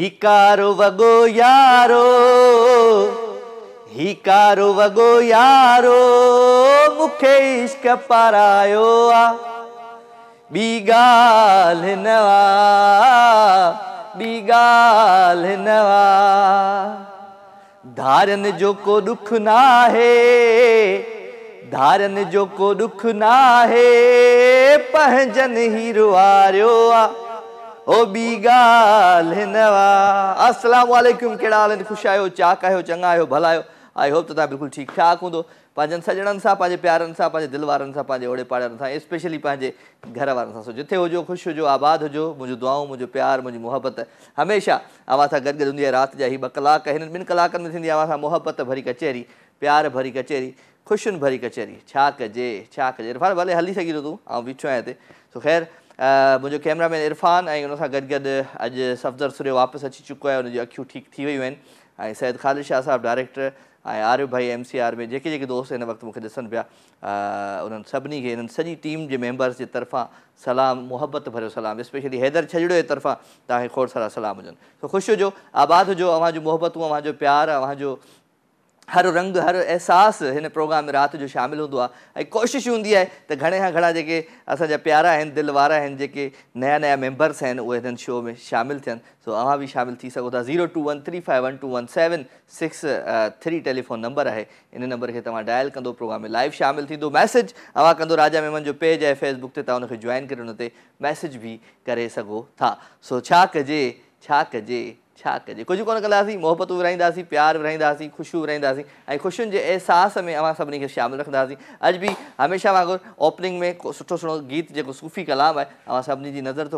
हिकारो वगो यारो, हिकारो वगो यारो, मुखे इश्क पारायो आ। ॿी ॻाल्हि नवा, ॿी ॻाल्हि नवा। धारनि जो को दुख नाहे, धारनि जो को दुख नाहे, पंहिंजनि ही रुआरियो आ। ओ ॿी ॻाल्हि नवा। अस्सलाम वालेकुम, कहिड़ा हाल आहिनि? ख़ुशि आहियो, चाक आहियो, चङा आहियो, भला आहियो? आई होप त तव्हां बिल्कुलु ठीकु ठाक हूंदो। पंहिंजनि सॼणनि सां, पंहिंजे प्यारनि सां, पंहिंजे दिलि वारनि सां, पंहिंजे ओड़े पाड़नि सां, स्पेशली पंहिंजे घर वारनि सां। सो जिथे हुजो, ख़ुशि हुजो, आबाद हुजो। मुंहिंजूं दुआऊं, मुंहिंजो प्यार, मुंहिंजी मोहबत हमेशह अव्हां सां गॾु हूंदी आहे। राति जा ही 2 कलाक, हिननि 2 कलाकनि में थींदी आहे अव्हां सां मोहबत भरी कचहरी, प्यार भरी कचहरी, ख़ुशियुनि भरी कचहरी। छा कजे, छा कजे। इरफान भले हली सघी थो तूं, ऐं बीठो आहियां हिते। सो ख़ैर, मुंहिंजो कैमरामैन इरफान ऐं हुन सां गॾु अॼु सफ़दर सूर्य वापसि अची चुको आहे। हुनजी अखियूं ठीकु थी वियूं आहिनि। ऐं सैयद ख़ालिद शाह साहिबु डायरेक्टर ऐं आरिफ़ भाई MCR में जेके जेके दोस्त हिन वक़्तु मूंखे ॾिसनि पिया, उन्हनि सभिनी खे, हिननि सॼी टीम जे मेंबर्स जे तरफ़ां सलाम, मोहबत भरियो सलाम। स्पेशली हैदर छजड़ो जे तरफ़ां तव्हांखे खोड़ सारा सलाम हुजनि। सो ख़ुशि हुजो, आबाद हुजो। अव्हां जूं मोहबतूं, अव्हां जो प्यार, अव्हां जो हर रंग, हर एहसासु हिन प्रोग्राम में राति जो शामिलु हूंदो आहे। ऐं कोशिशि हूंदी आहे त घणे खां घणा जेके असांजा प्यारा आहिनि, दिलि वारा आहिनि, जेके नया नया मेंबर्स आहिनि, उहे हिननि शो में शामिलु थियनि। सो अव्हां बि शामिलु थी सघो था। 02135121763 टेलीफोन नंबर आहे। इन नंबर खे तव्हां डायल कंदो, प्रोग्राम में लाइव शामिलु थींदो। मैसेज अव्हां कंदो, राजा मेमन जो पेज आहे फेसबुक ते, तव्हां हुनखे जॉइन करे हुन ते मैसेज बि करे सघो था। सो छा कजे, छा कजे, छा कजे। कुझु कोन कंदासीं, मोहबतूं विराईंदासीं, प्यार विराईंदासीं, ख़ुशियूं विराईंदासीं, ऐं ख़ुशियुनि जे अहसास में अव्हां सभिनी खे शामिलु रखंदासीं। अॼु बि हमेशह वांगुरु ओपनिंग में सुठो सुठो गीत जेको सूफ़ी कलाम आहे, अव्हां सभिनी जी नज़र थो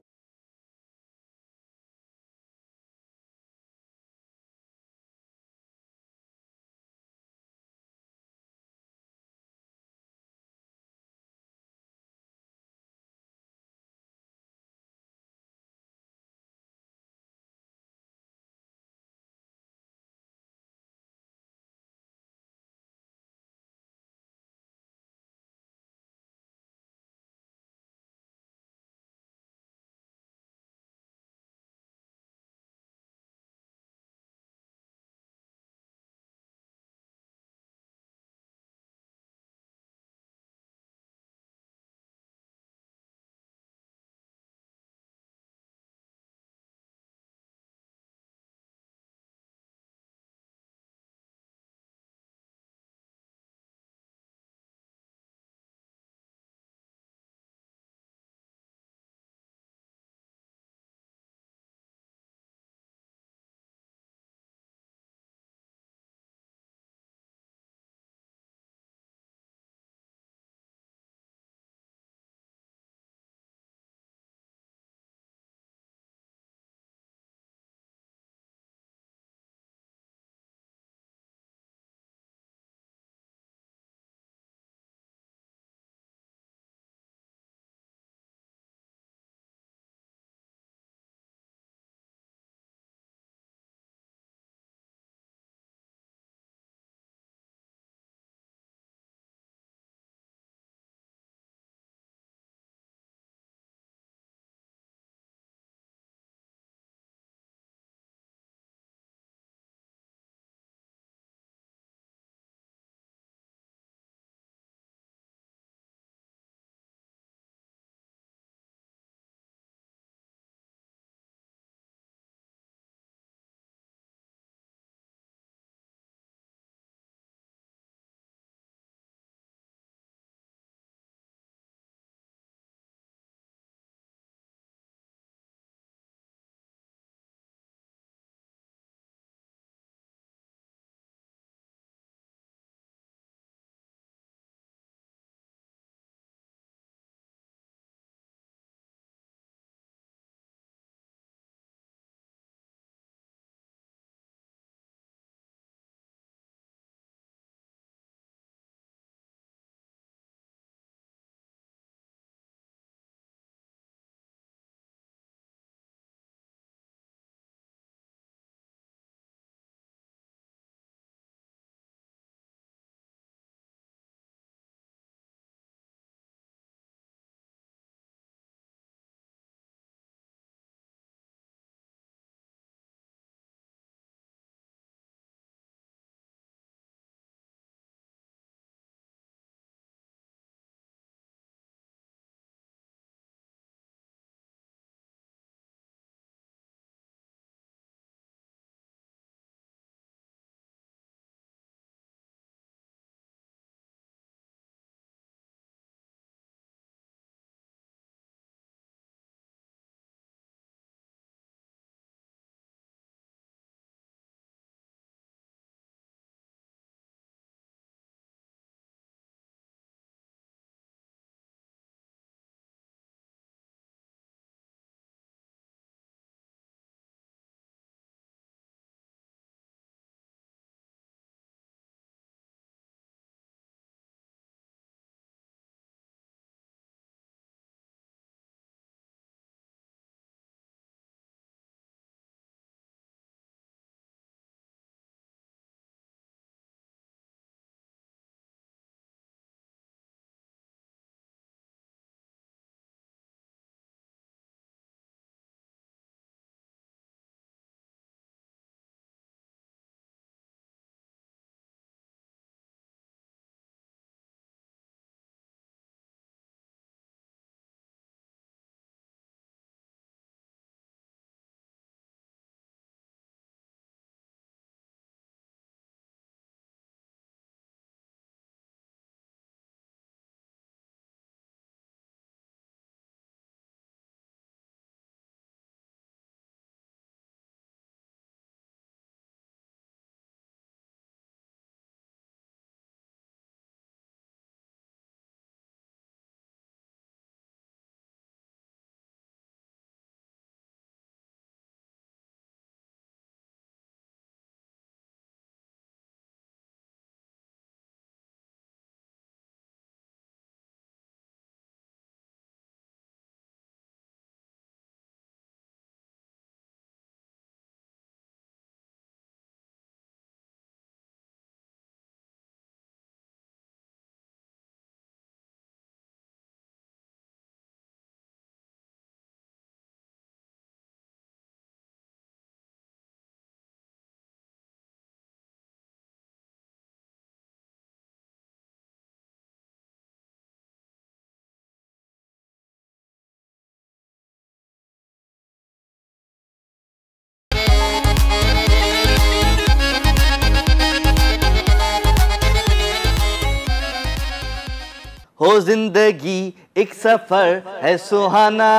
हो जिंदगी एक सफर है सुहाना,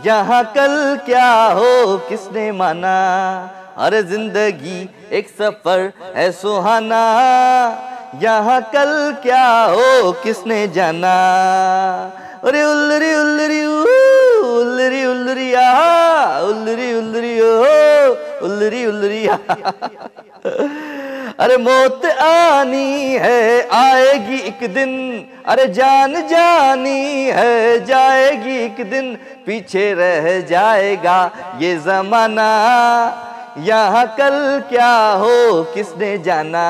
यहाँ कल क्या हो किसने माना। अरे जिंदगी एक सफर है सुहाना, यहाँ कल क्या हो किसने जाना। अरे उल्लरी उल्लरी उल्लरी उल्लरी आ, उल्लरी उल्लरी ओ, उल्लरी उल्लरी आ। अरे मौत आनी है आएगी एक दिन, अरे जान जानी है जाएगी एक दिन, पीछे रह जाएगा ये जमाना, यहाँ कल क्या हो किसने जाना।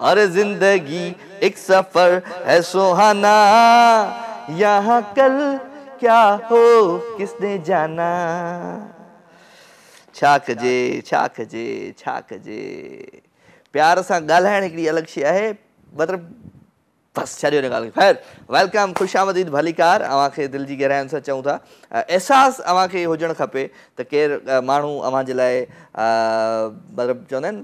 अरे जिंदगी एक सफर है सुहाना, यहाँ कल क्या हो किसने जाना। छा कजे छा कजे छा कजे। प्यार सां ॻाल्हाइण हिकिड़ी अलॻि शइ आहे, मतिलबु बसि छॾियो हिन ॻाल्हि खे। ख़ैर वेलकम, ख़ुशि आमदीद भलीकार। अव्हांखे दिलि जी गहराइनि सां चऊं था, अहसासु अव्हांखे हुजणु खपे त केरु माण्हू अव्हां जे लाइ मतिलबु चवंदा आहिनि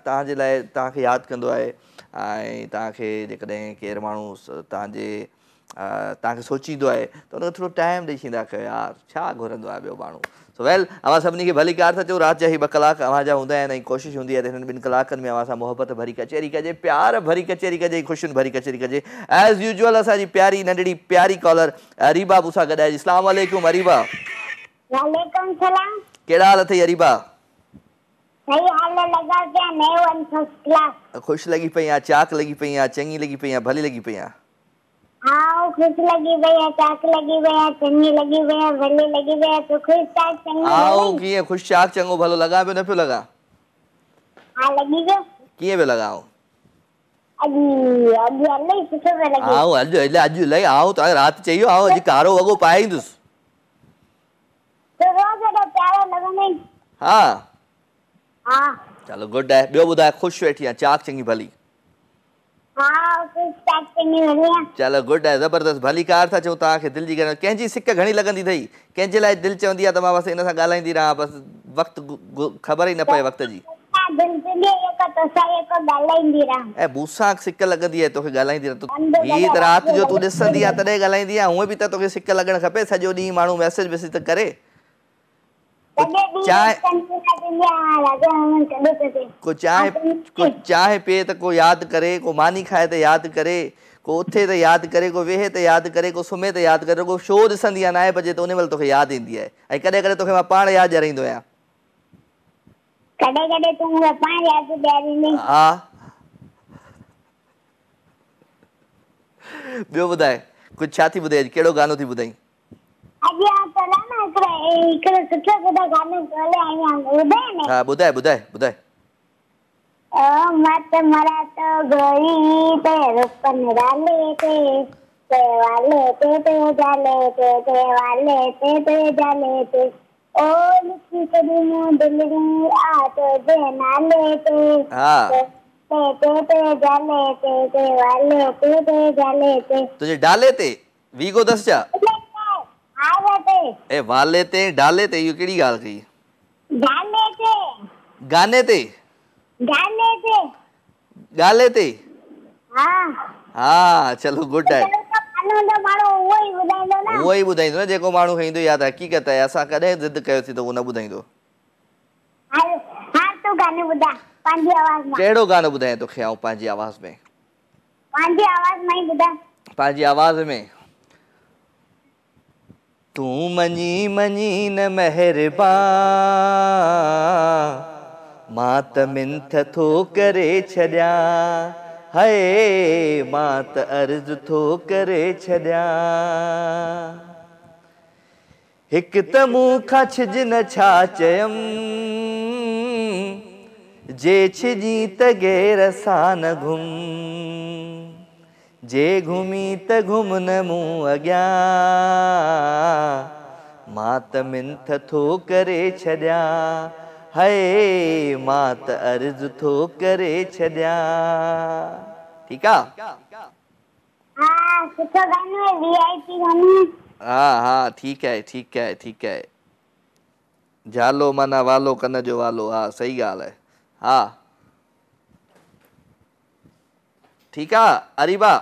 तव्हांजे लाइ तव्हांखे यादि कंदो आहे, ऐं तव्हांखे जेकॾहिं केरु माण्हू तव्हांखे सोचींदो आहे त हुनखे थोरो टाइम ॾेई छॾींदा कयो यार, छा घुरंदो आहे ॿियो माण्हू। सो वेल, अव्हां सभिनी खे भलीकार था चओ। राति जा ही 2 कलाक अव्हां जा हूंदा आहिनि ऐं कोशिशि हूंदी आहे त हिननि 2 कलाकनि में अव्हां सां मोहबत भरी कचहरी कजे, प्यार भरी कचहरी कजे, ख़ुशियुनि भरी कचहरी कजे। एज़ यूजुअल असांजी प्यारी नंढड़ी प्यारी कॉलर अरीबा मूंसां गॾु आहे। अस्सलाम वालेकुम अरीबा। वालेकुम सलाम। कहिड़ा हाल अथई अरीबा? सही हाल लगा क्या? नए वन फर्स्ट क्लास। ख़ुशि लॻी पई आहे, चाक लॻी पई आहे, चङी लॻी पई आहे, भली लॻी पई आहे? हाँ खुश लगी भैया, चाक लगी भैया, चंगी लगी भैया, भले लगी भैया, तो खुश चाक चंगी आओ कीअं ख़ुशि चाक चङो भलो लॻा पियो न पियो लॻा? हाँ लगी पियो। कीअं पियो लॻाओ? अॼु इलाही सुठो पियो लॻे। आओ अॼु इलाही आओ तव्हां राति चई आओ अॼु कारो वॻो पाए ईंदुसि। तो रोज़ एॾो प्यारो लॻंदो। हा हाँ चलो गुड आहे। ॿियो ॿुधाए, ख़ुशि वेठी आहे, चाक चङी भली? हाँ खुश चाक चंगी भली आहे। चलो गुड आहे, ज़बरदस्त भलीकार था चऊं तव्हांखे दिलि जी ॻाल्हि। कंहिंजी सिक घणी लॻंदी अथई, कंहिंजे लाइ दिलि चवंदी आहे त मां बसि हिन सां ॻाल्हाईंदी रहां, बसि वक़्तु ख़बर ई न पए वक़्त जी। ऐं मूंसां सिक लॻंदी आहे तोखे ॻाल्हाईंदी रह, हीअ त राति जो तूं ॾिसंदी आहे तॾहिं ॻाल्हाईंदी आहे, हूअं बि त तोखे सिक लॻणु खपे। सॼो ॾींहुं माण्हू मैसेज त करे, को चांहि पीए त को यादि करे, को मानी खाए त यादि करे, को उथे त यादि करे, को वेहे त यादि करे, को सुम्हे त यादि करे, को शो ॾिसंदी आहे 9 बजे त उन महिल तोखे यादि ईंदी आहे। ऐं कॾहिं कॾहिं तोखे मां पाण यादि ॾियारींदो आहियां। हा ॿियो ॿुधाए, कुझु छा थी ॿुधाए, कहिड़ो गानो थी ॿुधाई? हा ॿुधाए ॿुधाए ॿुधाए। मत मरा तो गोरी ते रुपन डाले ते वाले ते जाले ते वाले ते जाले ते ओ लिखी कदी मो दिलरी आ तो दे नाले ते हाँ ते जाले ते वाले ते जाले ते तुझे डाले ते वीगो दस जा ए वाले ते डाले ते इहो कहिड़ी ॻाल्हि कई? डाले ते गाने ते गाले ते हाँ हाँ चलो गुड आहे। उहो ई ॿुधाईंदो न जेको माण्हू खईंदो, या त हक़ीक़त आहे। असां कॾहिं ज़िद कयोसीं त उहो न ॿुधाईंदो। कहिड़ो गानो ॿुधायां तोखे आऊं पंहिंजी आवाज़ में? पंहिंजी आवाज़ में तूं मञी मञी न महिरबान, मां त मिंथ थो करे छॾियां, हाय मां त अर्ज़ु थो करे छॾियां। हिकु त मूंखां छिज न छा चयमि, जे छिजी त गैर सां न घुम, जे घुमी त घुम न मूं अॻियां, मां त मिंथ थो करे छॾियां, हाय मां त अर्ज़ु थो करे छॾियां। ठीकु आहे? हाँ हाँ ठीकु आहे ठीकु आहे ठीकु आहे। झालो माना वालो कन जो वालो, हा सही ॻाल्हि आहे। हा ठीकु आहे अरीबा?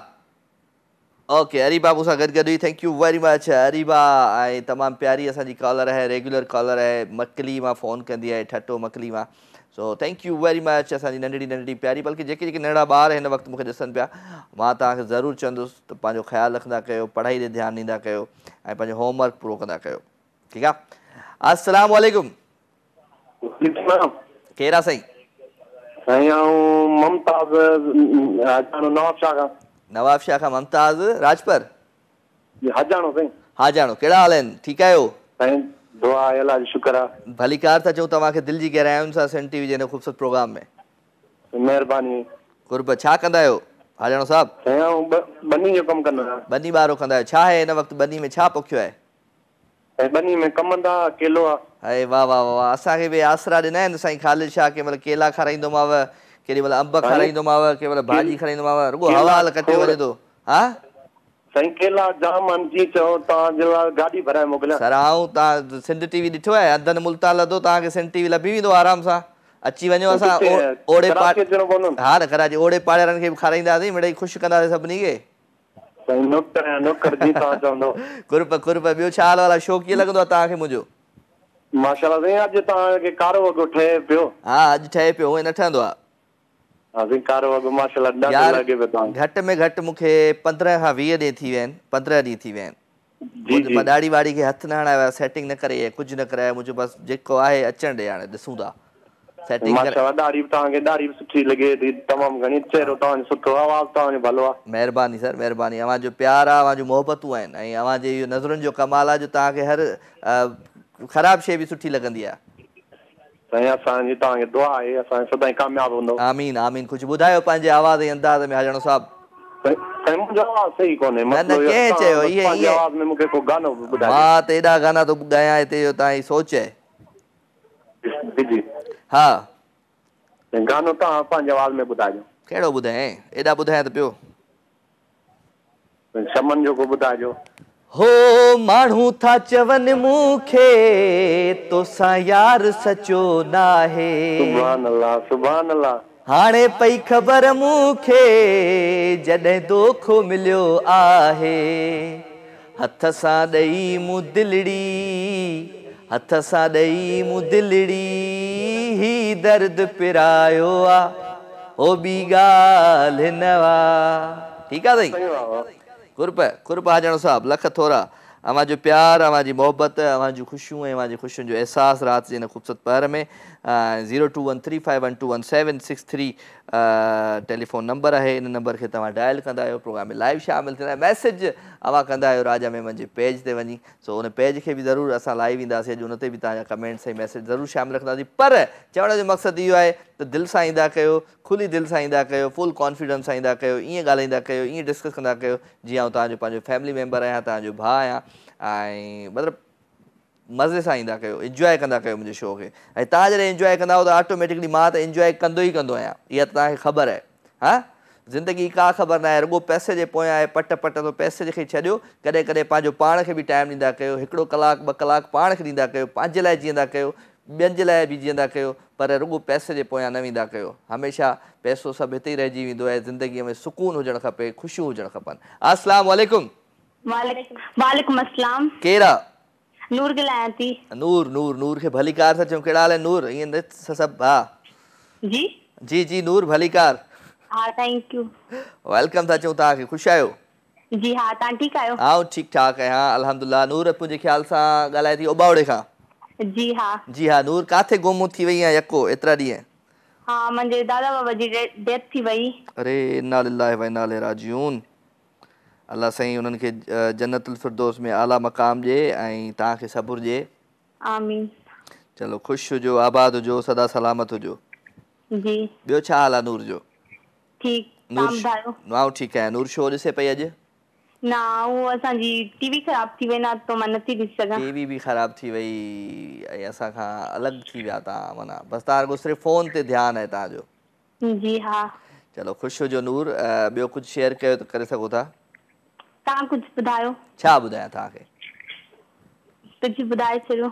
ओके अरीबा मूंसां गॾु हुई thank you very much Areeba ऐं तमामु प्यारी असांजी कॉलर आहे रेगुलर कॉलर आहे मकली मां फ़ोन कंदी आहे ठटो मकली मां so thank you very much असांजी नंढड़ी प्यारी बल्कि जेके जेके नंढड़ा ॿार हिन वक़्तु मूंखे ॾिसनि पिया मां तव्हांखे ज़रूरु चवंदुसि त पंहिंजो ख़्यालु रखंदा कयो पढ़ाई ते ध्यानु ॾींदा कयो ऐं पंहिंजो होमवर्क पूरो कंदा कयो ठीकु आहे अस्सलाम वालेकुम केरु आहे साईं ममताज़ नवाब शाह खां नवाब शाह खां मुमताज़ राजपर हजाणो साईं हा ॼाणो कहिड़ा हाल आहिनि ठीकु आहियो साईं दुआ आहे अलाह जो शुक्र आहे भलीकार था चऊं तव्हांखे दिलि जी गहरायुनि सां सन टीवी जे हिन ख़ूबसूरत प्रोग्राम में महिरबानी कुर्ब छा कंदा आहियो हाॼाणो साहब साईं आउं बनी जो कमु कंदो आहियां बनी वारो कंदा आहियो छा आहे हिन वक़्तु बनी में छा पोखियो आहे साईं बनी में कमंदा केलो आहे अरे वाह वाह वाह वाह असांखे बि आसरा ॾिना आहिनि साईं ख़ालिद शाह कंहिं महिल केला खाराईंदोमांव केॾी महिल अंब खाराईंदोमांव कंहिं महिल भाॼी खाराईंदोमांव रुॻो हवाल कटियो वञे थो हा साईं केला जाम आहिनि जीअं चओ तव्हांजे लाइ गाॾी भराए मोकिलियां सर आऊं तव्हां सिंध टीवी ॾिठो आहे अदन मुल्तान लधो तव्हांखे सिंध टीवी लभी वेंदो आराम सां अची वञो असां ओड़े हा न कराची ओड़े पाड़ेवारनि खे बि खाराईंदासीं मिड़ई ख़ुशि कंदासीं सभिनी खे कुर्ब कुर्ब ॿियो छा हाल वाला शो कीअं लॻंदो आहे तव्हांखे मुंहिंजो माशाल्लाह साईं अॼु तव्हांखे कारो वॻो ठहे पियो हा अॼु ठहे पियो हूअं न ठहंदो आहे कारो वॻो माशाल्लाह ॾाढो लॻे पियो तव्हांखे घटि में घटि मूंखे 15 खां 20 ॾींहं थी विया आहिनि 15 ॾींहं थी विया आहिनि मां ॾाढ़ी वाड़ी खे हथु न हणायो आहे सेटिंग न करे कुझु न करायो मुंहिंजो बसि जेको आहे अचण ॾे हाणे ॾिसूं था सेटिंग ॾाढ़ी तव्हांखे ॾाढ़ी बि सुठी लॻे थी तमामु घणी चहिरो तव्हांजो सुठो आवाज़ तव्हांजो भलो आहे महिरबानी सर महिरबानी अव्हां जो प्यार आहे अव्हां जूं मोहबतूं आहिनि ऐं अव्हां जे इहो नज़रुनि जो कमाल आहे जो तव्हांखे हर ख़राबु शइ बि सुठी लॻंदी आहे साईं असांजी तव्हांखे दुआ आहे असां सदाईं कामयाबु हूंदो आमीन आमीन कुझु ॿुधायो पंहिंजे आवाज़ ऐं अंदाज़ में हाॼाणो साहिबु मुंहिंजो आवाज़ सही कोन्हे न न कंहिं चयो पंहिंजे आवाज़ में मूंखे को गानो ॿुधायो मां त एॾा गाना थो ॻायां हिते जो तव्हांजी सोच आहे जी हा गानो तव्हां पंहिंजे आवाज़ में ॿुधाइजो कहिड़ो ॿुधायां एॾा ॿुधायां त पियो शमन जो को ॿुधाइजो हो माण्हू था चवनि मूंखे तोसां यार सचो नाहे सुभान अल्लाह सुभान अल्लाह हाणे पई ख़बर मूंखे जॾहिं दोखो मिलियो आहे हथ सां ॾेई मूं दिलड़ी हथ सां ॾेई मूं दिलड़ी ही दर्द पिरायो आहे हो ॿी ॻाल्हि न आहे ठीकु आहे साईं कुर्ब हाॼाणो साहिबु लख थोरा अव्हां जो प्यार अव्हां जी मोहबत अव्हां जूं ख़ुशियूं ऐं अव्हां जी ख़ुशियुनि जो अहसासु राति जे हिन ख़ूबसूरत पहर में 02135121763 टेलीफोन नंबर आहे इन नंबर खे तव्हां डायल कंदा आहियो प्रोग्राम में लाइव शामिलु थींदा आहियो मैसेज अव्हां कंदा आहियो राजा मेमन जे पेज ते वञी सो उन पेज खे बि ज़रूरु असां लाइव ईंदासीं अॼु उन ते बि तव्हांजा कमेंट्स ऐं मैसेज ज़रूरु शामिलु रखंदासीं पर चवण जो मक़सदु इहो आहे त दिलि सां ईंदा कयो खुली दिलि सां ईंदा कयो फुल कॉन्फिडेंस सां ईंदा कयो ईअं ॻाल्हाईंदा कयो ईअं डिस्कस कंदा कयो जीअं आउं तव्हांजो पंहिंजो फैमिली मेंबर आहियां तव्हांजो भाउ आहियां ऐं मतिलबु मज़े सां ईंदा कयो इंजॉय कंदा कयो मुंहिंजे शो खे ऐं तव्हां जॾहिं इंजॉय कंदा त ऑटोमेटिकली मां त इंजॉय कंदो ई कंदो आहियां इहा त तव्हांखे ख़बर आहे हा ज़िंदगी का ख़बर न आहे रुॻो पैसे जे पोयां आहे पट पट थो पैसे खे छॾियो कॾहिं कॾहिं पंहिंजो पाण खे बि टाइम ॾींदा कयो हिकिड़ो कलाकु 2 कलाक पाण खे ॾींदा कयो पंहिंजे लाइ जीअंदा कयो ॿियनि जे लाइ बि जीअंदा कयो पर रुॻो पैसे जे पोयां न वेंदा कयो हमेशह पैसो सभु हिते ई रहिजी वेंदो आहे ज़िंदगीअ में सुकून हुजणु खपे ख़ुशियूं हुजणु खपनि अस्सलाम वालेकुम वालेकुम अस्सलाम केरु आहे नूर ॻाल्हायां थी नूर नूर नूर खे भलीकार था चऊं कहिड़ा हाल आहिनि नूर ईअं न सभु हा जी जी जी नूर भलीकार हा थैंक यू वेलकम था चऊं तव्हांखे ख़ुशि आहियो जी हा तव्हां ठीकु आहियो आउं ठीकु ठाक आहियां अल्हम्दुलिल्लाह नूर मुंहिंजे ख़्याल सां ॻाल्हाए थी ओबावड़े खां जी हा नूर काथे गुम थी वई आहे यको एतिरा ॾींहं हा मुंहिंजे दादा बाबा जी डेथ थी वई अरे इन्ना लिल्लाहि व इन्ना इलैहि राजिऊन अल्लाह साईं उन्हनि खे जन्नतुल फिरदौस में आला मक़ाम ॾिए ऐं तव्हांखे सबुर ॾिए आमीन चलो ख़ुशि हुजो आबाद हुजो सदा सलामत हुजो जी ॿियो छा हाल आहे नूर जो ठीकु नूर तव्हां ॿुधायो आउं ठीकु आहियां नूर शो ॾिसे पई अॼु न उहो असांजी टीवी ख़राब थी वई न त मां नथी ॾिसी सघां टीवी बि ख़राब थी वई ऐं असांखां अलॻि थी विया तव्हां माना बसि तव्हां रुॻो सिर्फ़ु फ़ोन ते ध्यानु आहे तव्हांजो जी हा चलो ख़ुशि हुजो नूर ॿियो कुझु शेयर कयो त करे सघो था तव्हां कुझु ॿुधायो छा ॿुधायां तव्हांखे कुझु ॿुधाए छॾियो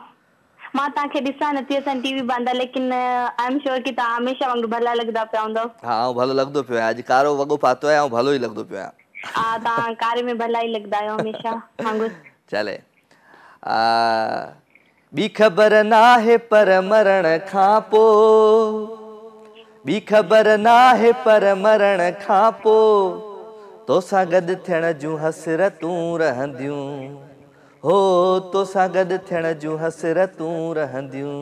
मां तव्हांखे ॾिसां नथी असां टीवी बंदि आहे लेकिन आई एम श्योर की तव्हां हमेशह वांगुरु भला लॻंदा पिया हूंदव हा ऐं भलो लॻंदो पियो आहे अॼु कारो वॻो पातो आहे ऐं भलो ई लॻंदो पियो आहे तव्हां कार्य में भलाई लॻंदा आहियो हमेशह वांगुरु। चले ॿी ख़बर नाहे पर मरण खां पोइ, ॿी ख़बर नाहे पर मरण खां पोइ तोसां गॾु थियण जूं हसरतूं रहंदियूं, हो तोसां गॾु थियण जूं हसरतूं रहंदियूं।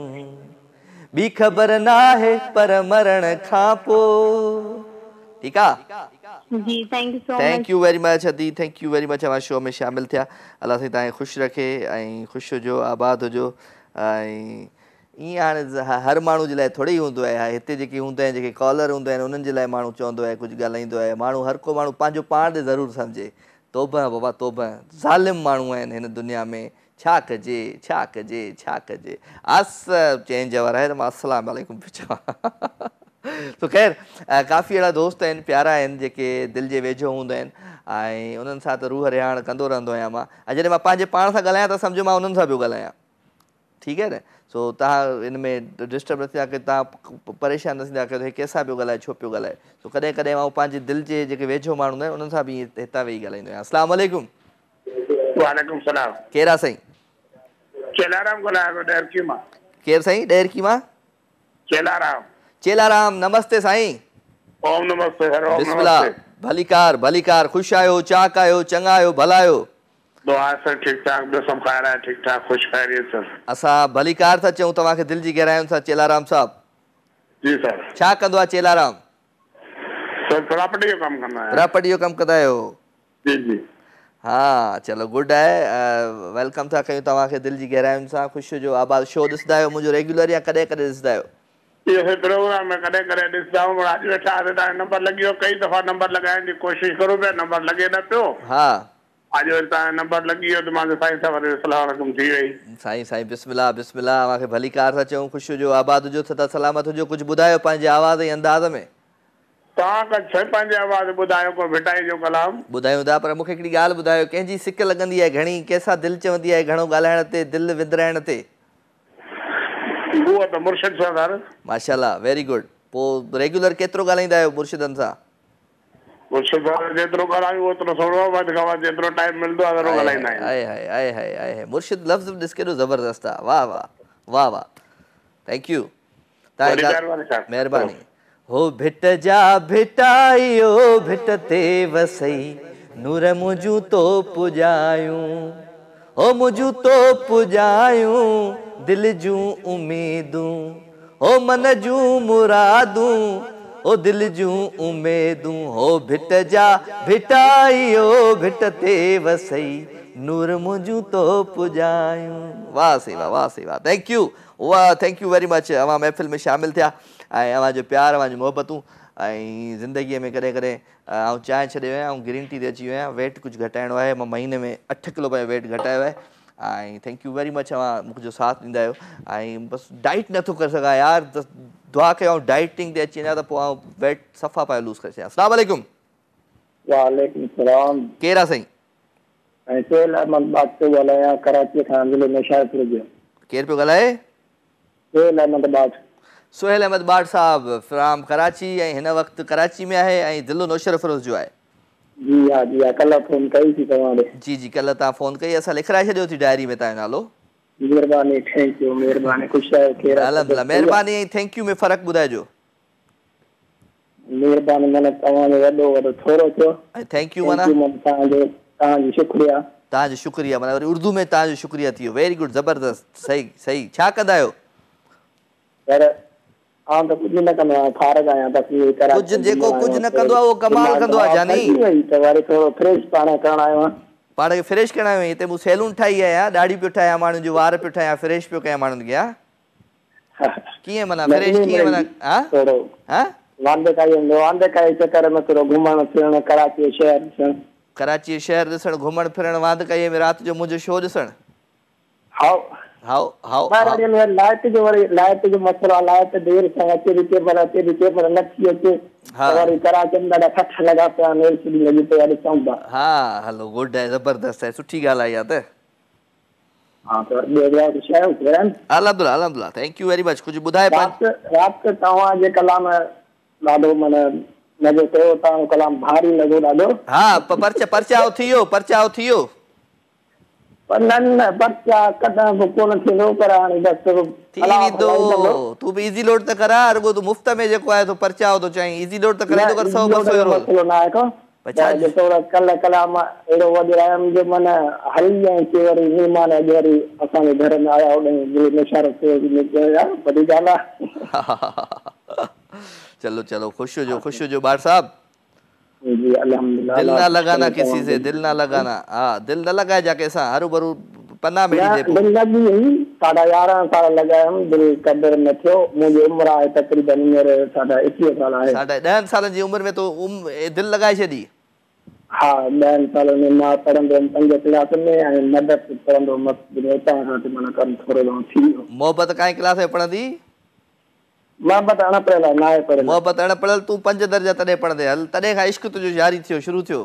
ॿी ख़बर नाहे पर मरण खां पोइ। ठीकु आहे? जी thank you so much. Thank you very much अदी, थैंक यू वेरी मच। अवां शो में शामिल थिया। अलाह साईं तव्हांखे ख़ुशि रखे ऐं ख़ुशि हुजो, आबाद हुजो। ऐं ईअं हाणे हर माण्हू जे लाइ थोरी ई हूंदो आहे। हिते जेके हूंदा आहिनि, जेके कॉलर हूंदा आहिनि, उन्हनि जे लाइ माण्हू चवंदो आहे, कुझु ॻाल्हाईंदो आहे। माण्हू हर को माण्हू पंहिंजो पाण ज़रूरु सम्झे। तौबा बाबा तौबा, ज़ालिम माण्हू आहिनि हिन दुनिया में। छा कजे, छा कजे, छा कजे। आस चैन जवार आहे त मां अस्सलाम वालेकुम पियो चवां। तो ख़ैर काफ़ी अहिड़ा दोस्त आहिनि, प्यारा आहिनि, जेके दिलि जे वेझो हूंदा आहिनि ऐं उन्हनि सां त रूह रिहाण कंदो रहंदो आहियां मां। ऐं जॾहिं मां पंहिंजे पाण सां ॻाल्हायां त सम्झो मां उन्हनि सां पियो ॻाल्हायां। ठीकु आहे न? सो तव्हां हिन में डिस्टर्ब न थींदा, की तव्हां परेशान न थींदा, की हे कंहिंसां पियो ॻाल्हाए, छो पियो ॻाल्हाए। सो कॾहिं कॾहिं मां पंहिंजे दिलि जे जेके वेझो माण्हू हूंदा आहिनि उन्हनि सां बि हितां वेही ॻाल्हाईंदो आहियां। अस्सलाम वालेकुम। वालेकुम सलाम। कहिड़ा साईं? चेलाराम ॻाल्हायां पियो ॾैरकी मां। केरु साईं? ॾैरकी मां? चेलाराम। चेलाराम, नमस्ते साईं। ओम नमस्ते सर, ओम बिस्मिल्लाह। नमस्ते। भलीकार भलीकार, ख़ुशि आहियो, चाक आहियो, चङा आहियो, भला आहियो? दुआ सर ठीक ठाक, ॿियो सभु ख़ैर आहे, ठीक ठाक, ख़ुशि ख़ैरियत सर। असां भलीकार था चऊं तव्हांखे दिलि जी गहराइयुनि सां चेलाराम साहब। जी सर। छा कंदो आहे चेलाराम? सर प्रॉपर्टी जो कमु कंदो आहियां। प्रॉपर्टी जो कमु कंदा आहियो? जी जी। हाँ चलो गुड आहे। वेलकम था कयूं तव्हांखे दिलि जी गहराइयुनि सां। ख़ुशि हुजो, आबाद। शो ॾिसंदा आहियो मुंहिंजो रेगुलर या कॾहिं कॾहिं ॾिसंदा आहियो? इहो प्रोग्राम में कॾहिं कॾहिं ॾिसंदा आहियूं, पर अॼु वेठा तव्हांजो नंबर लॻी वियो। कई दफ़ा नंबर लॻाइण जी कोशिशि करूं पिया, नंबर लॻे न पियो। हा अॼु वरी तव्हांजो नंबर लॻी वियो त मां साईं सां वरी सलाह रक़म थी वई। साईं साईं बिस्मिल्लाह बिस्मिल्लाह, तव्हांखे भलीकार था चऊं। ख़ुशि हुजो, आबाद हुजो, सदा सलामत हुजो। कुझु ॿुधायो पंहिंजे आवाज़ ऐं अंदाज़ में। तव्हां छा पंहिंजे आवाज़ ॿुधायो को भिटाई जो कलाम। ॿुधायूं था, पर मूंखे हिकिड़ी ॻाल्हि ॿुधायो, कंहिंजी सिक लॻंदी आहे घणी, कंहिंसां दिलि चवंदी आहे घणो ॻाल्हाइण ते, दिलि विंदराइण ते? उहो त मुर्शिद सां सर। माशाल्लाह, वेरी गुड। पोइ रेगुलर केतिरो ॻाल्हाईंदा आहियो मुर्शिदनि सां? मुर्शिद सां जेतिरो ॻाल्हायूं ओतिरो थोरो, जेतिरो टाइम मिलंदो आहे ओतिरो ॻाल्हाईंदा आहियूं। आहे आहे आहे आहे मुर्शिद लफ़्ज़ बि ॾिस केॾो ज़बरदस्त आहे। वाह वाह वाह वाह, थैंक यू। महिरबानी। हो भिट जा भिटाइयो भिट ते वसई, नूर मुंहिंजूं तो पुॼायूं, हो मुंहिंजूं तो पुॼायूं, दिलि जूं उमेदूं, हो मन जूं मुरादूं, ओ दिलि जूं उमेदूं। हो भिट जा भिटाइयो भिट ते वसई, नूर मुंहिंजूं तो पुॼायूं। वाह सी वाह, वाह सी वाह, थैंक यू। वाह थैंक यू वेरी मच। अवां महफ़िल में शामिल थिया ऐं अवां जो प्यार, अवां जूं मोहबतूं ऐं ज़िंदगीअ में कॾहिं कॾहिं आउं चांहि छॾे वियो आहियां, ऐं ग्रीन टी ते अची वियो आहियां। वेट कुझु घटाइणो आहे, मां महीने में 8 किलो पंहिंजो वेट घटायो आहे। ऐं थैंक यू वेरी मच, अवां मुंहिंजो साथ ॾींदा आहियो। ऐं बसि डाइट नथो करे सघां यार, दुआ कयो डाइटिंग ते अची वञा त पोइ आउं वेट सफ़ा पाए लूज़ करे छॾियां। अस्सलाम वालेकुम। वालेकुम सलाम। केरु आहे साईं? ऐं सोहेल अहमद बात पियो ॻाल्हायां, कराची खां, ज़िले में शाहपुर जो। केरु पियो ॻाल्हाए? सोहेल अहमद बात। सोहेल अहमद बाट साहब फ्राम कराची, ऐं हिन वक़्तु कराची में आहे ऐं दिलो नौशर फ़िरोज़ जो आहे। जी हा जी हा, कल्ह फ़ोन कई थी तव्हां ॾे। जी जी, कल्ह तव्हां फ़ोन कई, असां लिखाए छॾियो थी डायरी में तव्हांजो नालो। महिरबानी, थैंक यू, महिरबानी। ख़ुशि आहियो? केरु आहे? अल्हम्दुलिल्लाह, महिरबानी। ऐं थैंक यू में फ़र्क़ु ॿुधाइजो। महिरबानी माना तव्हांजो वॾो वॾो थोरो थियो। ऐं थैंक यू माना तव्हांजो शुक्रिया। तव्हांजो शुक्रिया माना वरी उर्दू में तव्हांजो शुक्रिया थी वियो। वेरी गुड, ज़बरदस्त, सही सही। छा कंदा आहियो? पर आउं त कुझु न कंदो आहियां, फारग आहियां। कुझु जेको कुझु न कंदो आहे उहो कमाल कंदो आहे जानी। त वरी थोरो फ्रेश पाण करण आयो आहियां। पाण खे फ्रेश करण आयो आहियां। हिते मूं सैलून ठाही आहे, ॾाढी पियो ठाहियां, माण्हुनि जो वार पियो ठाहियां, फ्रेश पियो कयां माण्हुनि खे। कीअं माना फ्रेश कीअं माना? हा वांदे चकर में थोरो घुमण फिरण कराची शहर ॾिसण। कराची शहर ॾिसणु, घुमण फिरण, वांदकाईअ में राति जो मुंहिंजो शो ॾिसणु। हाओ हाओ हाओ लाइट जो वरी लाइट जो मसलो आहे। लाइट देरि सां अचे थी, पेपर अचे थी, पेपर नथी अचे त वरी कराची में ॾाढा खट लॻा पिया आहिनि, एलसीडी लॻी पई आहे, ॾिसूं था। हा हलो, गुड आहे, ज़बरदस्त आहे, सुठी ॻाल्हि आहे इहा त। हा त ॿियो कुझु आहे? अल्हम्दुलिल्लाह अल्हम्दुलिल्लाह, थैंक यू वेरी मच। कुझु ॿुधाए? राति तव्हांजे कलाम ॾाढो माना मुझे कयो तां कलाम भारी लगो ॾाढो। हाँ परचाओ थियो पर न पर्चा कदा कोन थींदो पर हाणे बस थी वेंदो। तू भी इजी लोड त करा रुगो तू मुफ्त में जेको आहे तो परचाओ तो चाहीं इजी लोड त करे तो कर 100 यूरो मसलो ना आहे को जो थोड़ा कलाम एड़ो वजराम जो मन हली ऐं के वरी मेहमान अजरी असां के घर में आया ओडे निशार से यार बड़ी गाल आहे। चलो खुश हो जो बार साहब। जी अल्हम्दुलिल्लाह। दिल ना लगाना किसी से, दिल ना लगाना। हाँ दिल न लगाए जाके सा हरू भरू पन्ना मेरी दे दिल लगी साडा 11 साल लगाए हम दिल कदर में थियो। मुझे उम्र है तकरीबन मेरे साडा 21 साल है। साडा 10 साल जी उम्र में तो दिल लगाए छदी। हाँ 10 साल में मां पढ़ंदो 5 क्लास में ऐं मदद पढ़ंदो मस्जिद में ता मन कम थोरो थी। मोहब्बत काई क्लास में पढ़ंदी? मोहब्बत अणपढ़ियल ना पढ़ियल। मोहब्बत अणपढ़ियल तू 5 दर्जा तॾहिं पढ़ंदे हल तॾहिं खां इश्क तुंहिंजो जारी थियो शुरू थियो।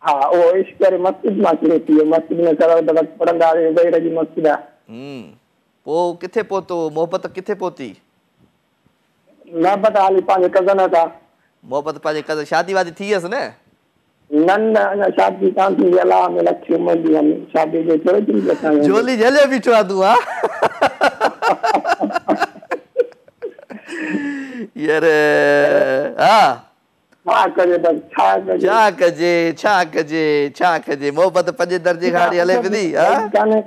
हाँ वो इश्क करे मस्जिद में शुरू थियो। मस्जिद में करो त पढ़ंदा आहियूं गैर जी मस्जिद आहे। पोइ किथे पहुतो मोहब्बत किथे पहुती? मोहब्बत हाली पंहिंजे कज़न सां। मोहब्बत पंहिंजे कज़न शादी वादी थी वियसि न? न अञा शादी कान थी अलाह में लखी उमर जी शादी जो थियो थी झोली झले बीठो आहे तूं। यार हाँ छा कजे मोहब्बत 5 दर्जे खाड़ी हले पई काने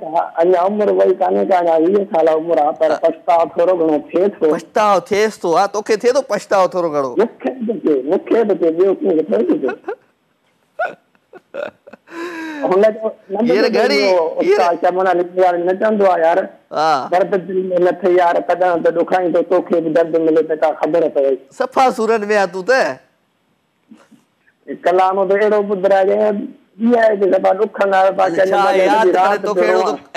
अञा उम्र वई काने का 20 साल उम्र आ पर पछताव थोरो घणो थिए थो। पछताव थिएस तो आ तोखे थिए तो पछताव थोरो घणो? मूंखे बि ॿियो कीअं थिए हुन जो ये घड़ी उस्ताद चमन यार न चंदो आ यार दर्द दिल में न थे यार कदा त दुखाई तो तोखे भी दर्द मिले त का खबर पए। सफा सूरन में आ तू त कलाम तो एड़ो बुधरा जे ये है जे बा दुख ना बाकी याद करे तोखे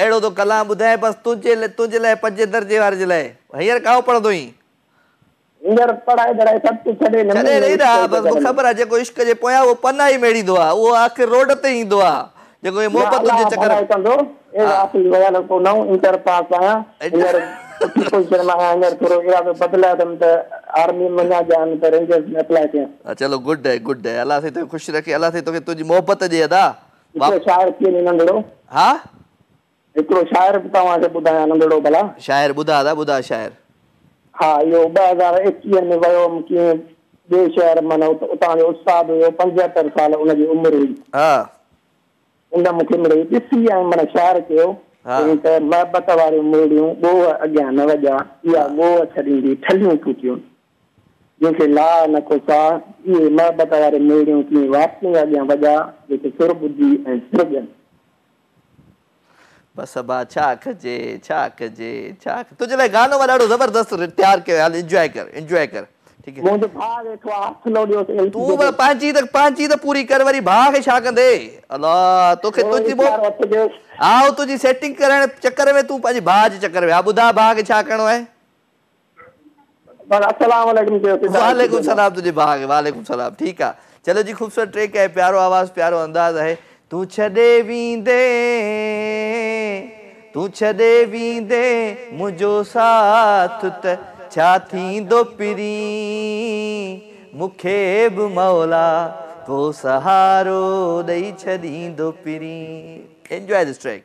एड़ो तो कलाम बुधाए बस तुझे ले 5 दर्जे वार जे ले हींअर काओ पढ़दो ही हींअर पढ़ाई सब कुछ छॾे नहीं रहा बस मूंखे ख़बर आहे जेको इश्क जे पोयां वो पन्ना ही मेड़ींदो आहे उहो आख़िर रोड ते ईंदो आहे जेको ये मोहब्बत जे चक्कर कंदो ए आखिरी वयल को नौ इंटर पास आया हींअर पोजीशन में आया हींअर थोरो इरादो बदलायो त आर्मी में ना जान त रेंजर्स में अप्लाई कया। चलो गुड है अल्लाह से तो खुश रखे अल्लाह से तोखे तुझी मोहब्बत जे अदा शायर कीअं नंढड़ो। हाँ हिकिड़ो शायर बि तव्हांखे ॿुधायां नंढड़ो भला। शायर ॿुधा शायर। हाँ इहो 2021 में वियो हुअमि कीअं ॿिए शहर माना उतां जो उस्ताद हुयो 75 साल उनजी उमिरि हुई। उन मूंखे मिड़ई ॾिसी ऐं माना शायर कयो त मोहब्बत वारियूं मुड़ियूं ॻोह अॻियां न वॼा इहा ॻोह छॾींदी ठलियूं टूटियूं जंहिंखे ला न को सा इहे मोहब्बत वारी मुड़ियूं कीअं वापसी अॻियां वॼा जेके सुर ॿुधी ऐं सुर ॾियनि। बस बा छा कजे तुझे लाइ गानो मां ॾाढो ज़बरदस्त तैयार कयो हाल एंजॉय कर ठीक है। मुंहिंजो भाउ वेठो आहे हथ लोॾियो तू पंहिंजी त पूरी कर वरी भाउ खे छा कंदे अल्लाह तोखे तुझी सेटिंग करण चक्कर में तू पंहिंजे भाउ जे चक्कर में हा ॿुधा भाउ खे छा करिणो आहे? वालेकुम सलाम तुझे भाउ खे वालेकुम सलाम ठीक आहे। चलो जी खूबसूरत ट्रैक है प्यारो आवाज़ प्यारो अंदाज़ है। तू छॾे वींदे मुंहिंजो साथ त छा थींदो पिरी मूंखे बि मौला को सहारो ॾेई छॾींदो पिरी। Enjoy this track.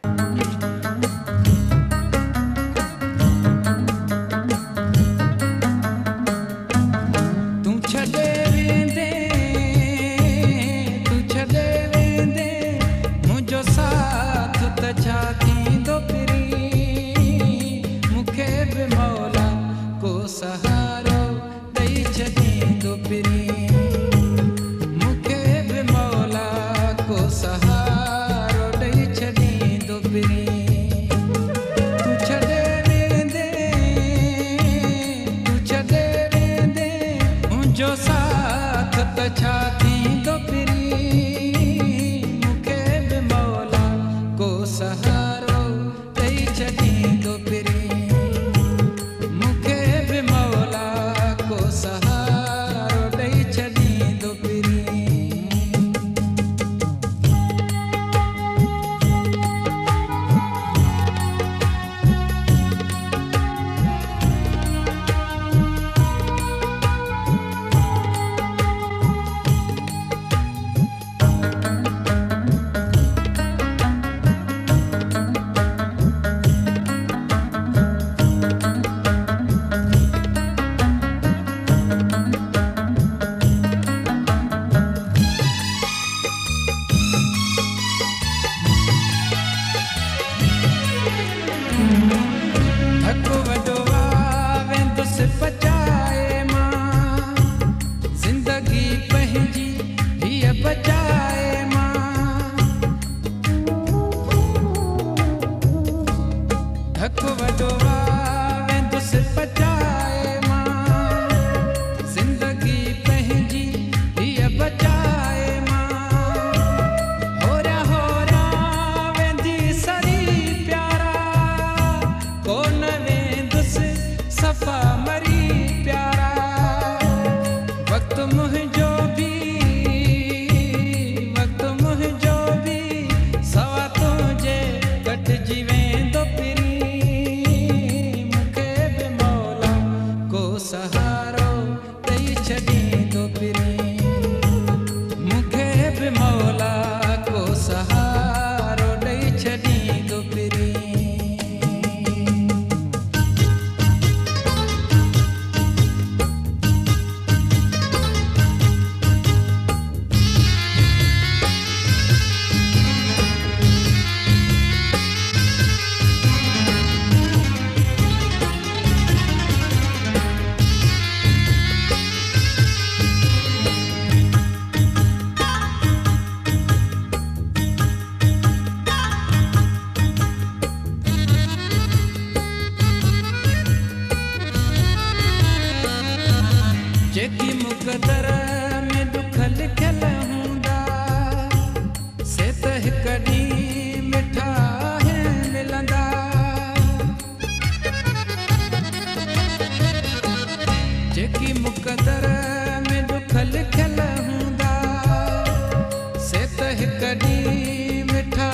मिठा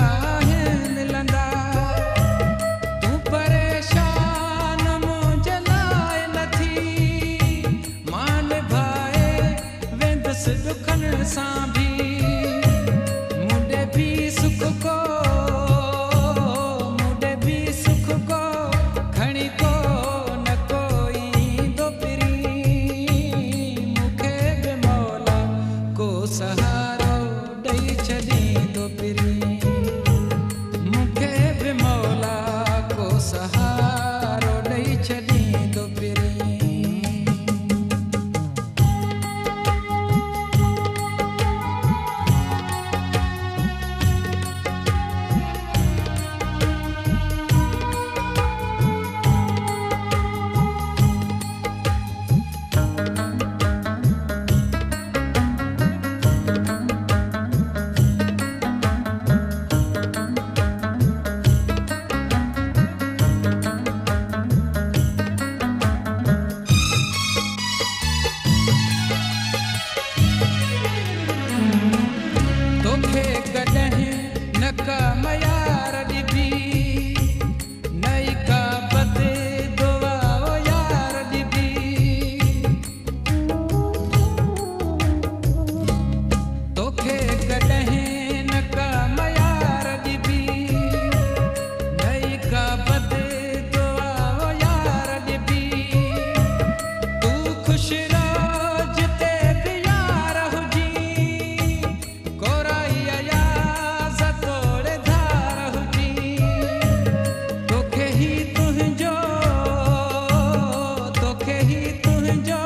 है मिलंदा तू परेशान मुझे लाए नथी मान भाए वेंदस दुखन सां भी मुंडे भी सुख को खणी को न कोई दो पिरी मुखे बि मौला को सहारो ॾेई छॾी दो पिरी मुखे बि मौला को सहारो ॾेई छॾी दो पिरी तोखे कॾहिं न का मयार ॾिबी नई का बदे दुआ ओ यार ॾिबी तोखे कॾहिं न का मयार ॾिबी नई का बदे दुआ ओ यार ॾिबी तूं ख़ुशि रहो जिते बि यार हुजी कोराई अयाज़ तोड़े धार हुजी तोखे ही तुंहिंजो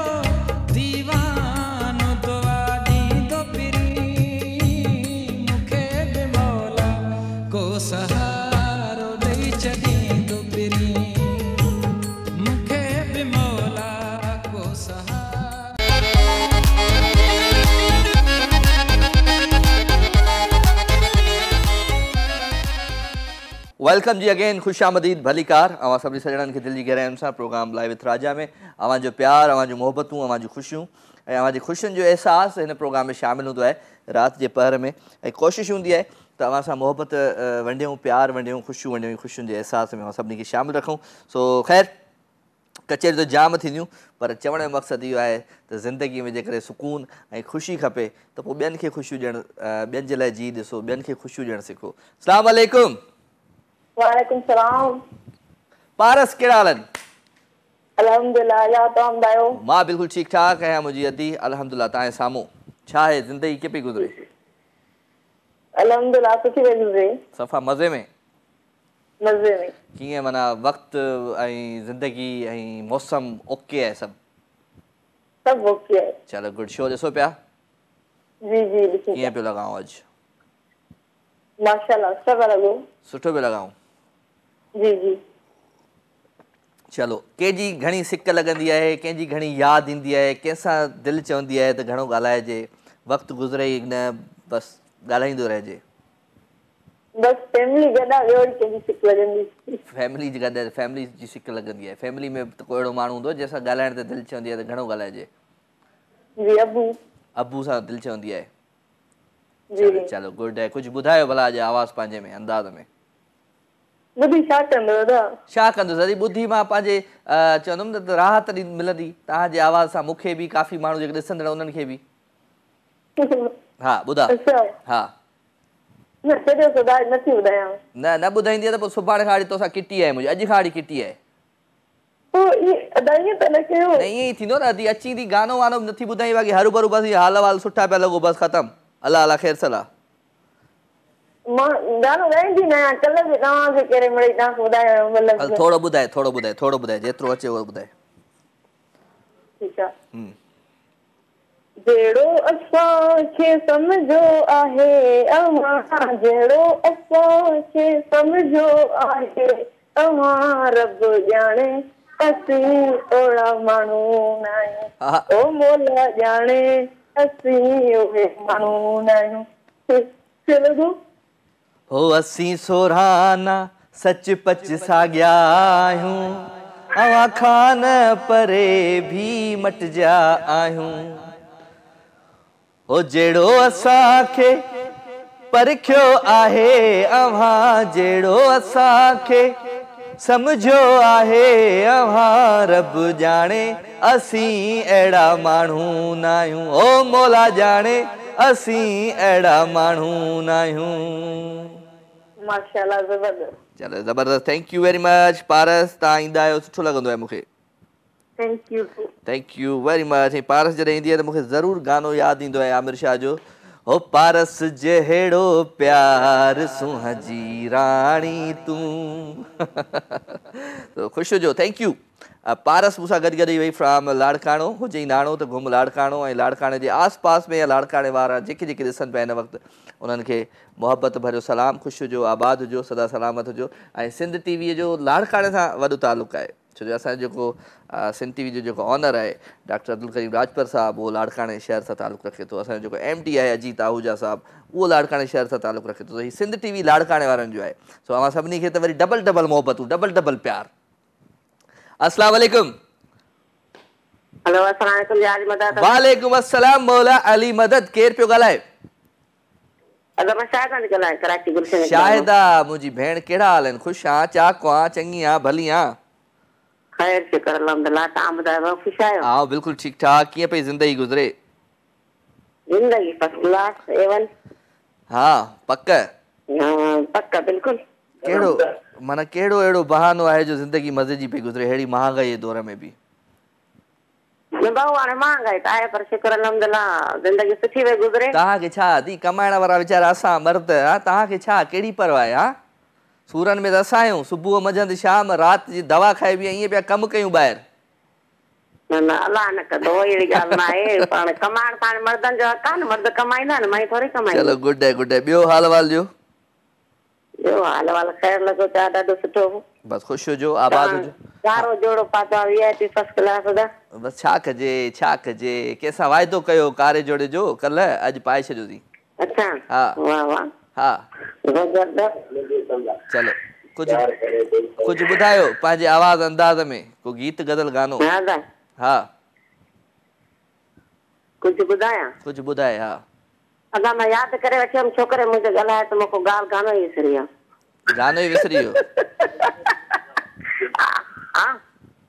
दीवानो दुआ ॾींदो पिरी मूंखे बि मौला को सहारो ॾेई छॾींदो पिरी मूंखे बि मौला को सहारो वेलकम जी अगेन खुश आमदीद भलीकार अवां सभी सजणनि खे दिल जी गहराइयुनि सां प्रोग्राम लाइव विथ राजा में अवां जो प्यार अवां जो मोहबतूं अवां जूं ख़ुशियूं ऐं अवां जी ख़ुशियुनि जो एहसास हिन प्रोग्राम में शामिल हूंदो आहे राति जे पहर में ऐं कोशिशि हूंदी आहे त अवां सां मोहबत वंडियूं प्यार वंडियूं ख़ुशियुनि जे एहसास में अवां सभिनी खे शामिल रखूं सो ख़ैर कचेरियूं त जाम थींदियूं पर चवण जो मक़सदु इहो आहे त ज़िंदगी में जेकॾहिं सुकून ऐं ख़ुशी खपे त पोइ ॿियनि खे ख़ुशियूं ॾियणु ॿियनि जे लाइ जी ॾिसो ॿियनि खे ख़ुशियूं ॾियणु सिखो अस्सलाम वालेकुम वालेकुम सलाम पारस कहिड़ा हाल आहिनि अल्हम्दुलिल्लाह या तव्हां ॿुधायो मां बिल्कुलु ठीकु ठाक आहियां मुंहिंजी अदी अल्हम्दुलिल्लाह तव्हांजे साम्हूं छा आहे ज़िंदगी कीअं पई गुज़रे अल्हम्दुलिल्लाह सुठी पई गुज़रे सफ़ा मज़े में मज़े में कीअं माना वक़्तु ऐं ज़िंदगी ऐं मौसम ओके आहे सभु सभु ओके आहे चलो गुड शो ॾिसो पिया जी जी ॾिसूं कीअं पियो लॻाऊं अॼु माशाल्लाह सभु लॻो सुठो पियो लॻाऊं जी जी चलो कंहिंजी घणी सिक लॻंदी आहे कंहिंजी घणी यादि ईंदी आहे कंहिंसां दिलि चवंदी आहे त घणो ॻाल्हाइजे वक़्तु गुज़रे ई न बसि ॻाल्हाईंदो रहिजे बस फैमिली गॾा ॿियो कंहिंजी सिक लॻंदी फैमिली जी गॾु फैमिली जी सिक लॻंदी आहे फैमिली में त कोई अहिड़ो माण्हू हूंदो जंहिंसां ॻाल्हाइण ते दिलि चवंदी आहे त घणो ॻाल्हाइजे जी अबू अबू सां दिलि चवंदी आहे जी चलो गुड आहे कुझु ॿुधायो भला अॼु आवाज़ पंहिंजे में अंदाज़ में ॿुधी छा कंदो दादा छा कंदुसि अॼु ॿुधी मां पंहिंजे चवंदुमि न त राहत मिलंदी तव्हांजे आवाज़ सां मूंखे बि काफ़ी माण्हू जेके ॾिसंदड़ उन्हनि खे बि हा ॿुधा अच्छा हा न छॾियो सदा नथी ॿुधायां न ॿुधाईंदी त पोइ सुभाणे खां वठी तोसां किटी आहे मुंहिंजी अॼु खां वठी किटी आहे पोइ ईअं त न कयो न ईअं ई थींदो न अदी अची थी गानो वानो नथी ॿुधाई बाक़ी हरू भरू बसि हाल वाल सुठा पिया लॻो बसि ख़तमु अलाह अलाह ख़ैर सलाह मां गानो ॻाईंदी न आहियां कल्ह बि तव्हांखे कहिड़े महिल तव्हांखे ॿुधायो मतिलबु थोरो ॿुधाए जेतिरो अचे उहो ॿुधाए ठीकु आहे जहिड़ो असांखे सम्झो आहे अव्हां जहिड़ो असांखे सम्झो आहे अव्हां रब ॼाणे असीं ओड़ा माण्हू न आहियूं ओ मौला ॼाणे असीं उहे माण्हू न आहियूं हो असीं सोराना सच पच साॻिया आहियूं अवां खान परे भी मटिजा आहियूं हो जहिड़ो असांखे परखियो आहे अव्हां जहिड़ो असांखे समझो आहे अव्हां रब जाने असीं अहिड़ा माण्हू न आहियूं ओ मौला जाने असीं अहिड़ा माण्हू न आहियूं माशाल्लाह ज़बरदस्त चलो ज़बरदस्त थैंक यू वेरी मच पारस तव्हां ईंदा आहियो सुठो लॻंदो आहे मूंखे थैंक यू वेरी मच पारस जॾहिं ईंदी आहे त मूंखे ज़रूरु गानो यादि ईंदो आहे आमिर शाह जो ओ पारस जहिड़ो प्यार सुहाजी राणी तूं तो ख़ुशि हुजो थैंक यू पारस मूंसां गॾु गॾु वई फ्रॉम लाड़काणो हुजे ई नाणो त घुम लाड़काणो ऐं लाड़काणे जे आस पास में या लाड़काणे वारा जेके जेके ॾिसनि पिया हिन वक़्तु उन्हनि खे मोहबत भरियो सलाम ख़ुशि हुजो आबाद हुजो सदा सलामत हुजो ऐं सिंध टीवीअ जो लाड़काणे सां वॾो तालुक़ु आहे छो जो असांजो जेको सिंध टीवी जो जेको ऑनर आहे डॉक्टर अब्दुल करीम राजपर साहब उहो लाड़काणे शहर सां तालुक़ु रखे थो असांजो जेको MD आहे अजीत आहूजा साहब उहो लाड़काणे शहर सां तालुक़ु रखे थो त हीउ सिंध टीवी लाड़काणे वारनि जो आहे सो अवां सभिनी खे त वरी डबल डबल मोहबतूं डबल डबल प्यार अस्सलाम वालेकुम हेलो अस्सलाम वालेकुम या अली मदद वालेकुम अस्सलाम मौला अली मदद केरु पियो ॻाल्हाए अगर मैं शायद निकल आए कराची गुलशन शाहिदा मुंहिंजी भेण कहिड़ा हाल आहिनि ख़ुशि आहियां चाक आहियां चङी आहियां भली आहियां खैर शुक्र अल्हम्दुलिल्लाह तव्हां ॿुधायो ख़ुशि आहियो हा बिल्कुलु ठीकु ठाक कीअं पई ज़िंदगी गुज़रे जिंदगी फर्स्ट क्लास A1 हा पक पक्का बिल्कुल कहिड़ो माना कहिड़ो अहिड़ो बहानो आहे जो ज़िंदगी मज़े जी पई गुज़रे अहिड़ी महांगाई जे दौर में बि भाऊ हाणे महांगाई त आहे पर शुक्र अल्हम्दुलिल्लाह जिंदगी सुठी वई गुज़रे तव्हांखे छा दी कमाइण वारा वीचारा असां मर्द हा तव्हांखे छा कहिड़ी परवाह आहे हा सूरनि में त असां आहियूं सुबुह मंझंदि शाम राति जी दवा खाए बि ईअं पिया कमु कयूं ॿाहिरि न अलाह न कंदो अहिड़ी ॻाल्हि न आहे पाण कमाइण पाण मर्दनि जो हक़ आहे न मर्द कमाईंदा आहिनि माई थोरी कमाईंदा चलो गुड आहे ॿियो हाल वाल जो ॿियो हाल वाल ख़ैर लॻो पिया ॾाढो सुठो बसि ख़ुशि हुजो आबाद हुजो चारो जोड़ो पातो आहे VIP फर्स्ट क्लास दा बसि छा कजे कंहिंसां वाइदो कयो कारे जोड़े जो कल्ह अॼु पाए छॾियोसीं अच्छा हा वाह वाह हा चलो कुझु ॿुधायो पंहिंजे आवाज़ अंदाज़ में को गीत गज़ल गानो हा कुझु ॿुधायां कुझु ॿुधाए हा अॻा मां यादि करे वठी हुयमि छोकिरे मुंहिंजो ॻाल्हाए त मूंखे ॻाल्हि गानो ई विसरी वियो गानो ई विसरी वियो हा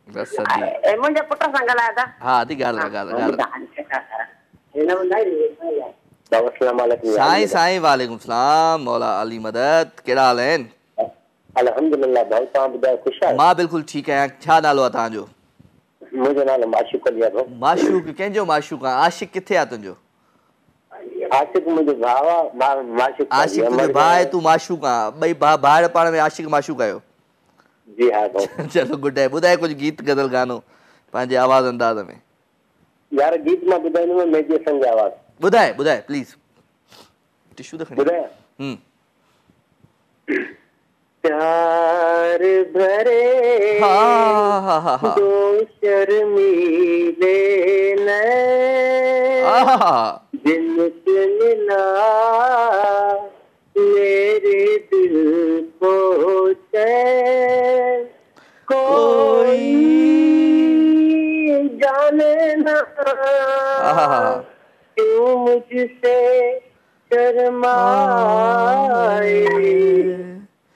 बसि सदी मुंहिंजे पुट सां ॻाल्हाए था हा दी ॻाल्हि साईं वालेकुम सलाम मौला अली मदद कहिड़ा हाल आहिनि अल्हम्दुलिल्लाह भाऊ तव्हां ॿुधायो ख़ुशि आहियो मां बिल्कुलु ठीकु आहियां छा नालो आहे तव्हांजो मुंहिंजो नालो माशूक अली आहे भाऊ माशूक कंहिंजो माशूक आहे आशिक किथे आहे तुंहिंजो आशिक मुंहिंजो भाउ आहे माशूक आशिक तुंहिंजो भाउ आहे तूं माशूक आहे ॿई भाउ पाण में आशिक माशूक आहियो जी हा भाऊ चलो गुड आहे ॿुधाए कुझु गीत गज़ल गानो पंहिंजे आवाज़ अंदाज़ में यार गीत मां ॿुधाईंदुमि मेजी हसन जी आवाज़ ॿुधाए प्लीज़ टिशू त खणी ॿुधायां प्यार भरे दो शर्मीले जिनसे मिला मेरे दिल को चैन कोई जाने ना क्यों मुझसे शर्माए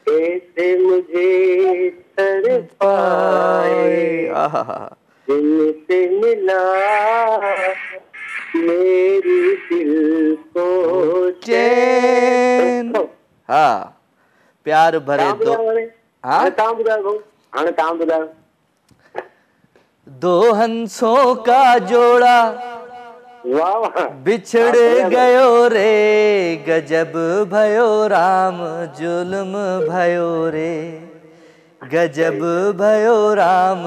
कैसे मुझे तड़पाए दिल से मिला मेरी दिल को चैन हाँ प्यार भरे दो हाँ तव्हां ॿुधायो दो हंसों का जोड़ा बिछड़ गयो रे गजब भयो राम जुल्म भयो रे गजब भयो राम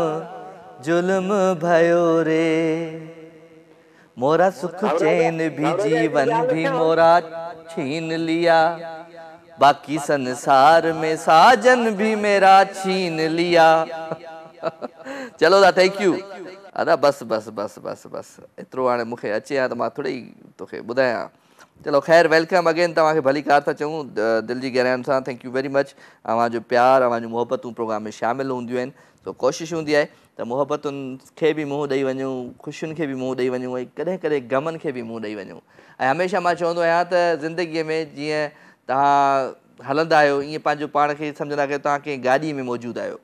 जुल्म भयो रे मोरा सुख चैन भी जीवन भी मोरा छीन लिया बाकी संसार में साजन भी मेरा छीन लिया चलो दा थैंक यू अदा बस बस बस बस बस एतिरो हाणे मूंखे अचे हा त मां थोरी तोखे ॿुधायां चलो ख़ैर वेलकम अगेन तव्हांखे भली कार था चऊं दिलि जी गहराइयुनि सां थैंक यू वेरी मच अव्हांजो प्यार अव्हांजूं मोहबतूं प्रोग्राम में शामिलु हूंदियूं आहिनि सो कोशिशि हूंदी आहे त मोहबतुनि खे बि मुंहुं ॾेई वञूं ख़ुशियुनि खे बि मुंहुं ॾेई वञूं ऐं कॾहिं कॾहिं ग़मनि खे बि मुंहुं ॾेई वञूं ऐं हमेशह मां चवंदो आहियां त ज़िंदगीअ में जीअं तव्हां हलंदा आहियो ईअं पंहिंजो पाण खे सम्झंदा कयो तव्हां कंहिं गाॾीअ में मौजूदु आहियो,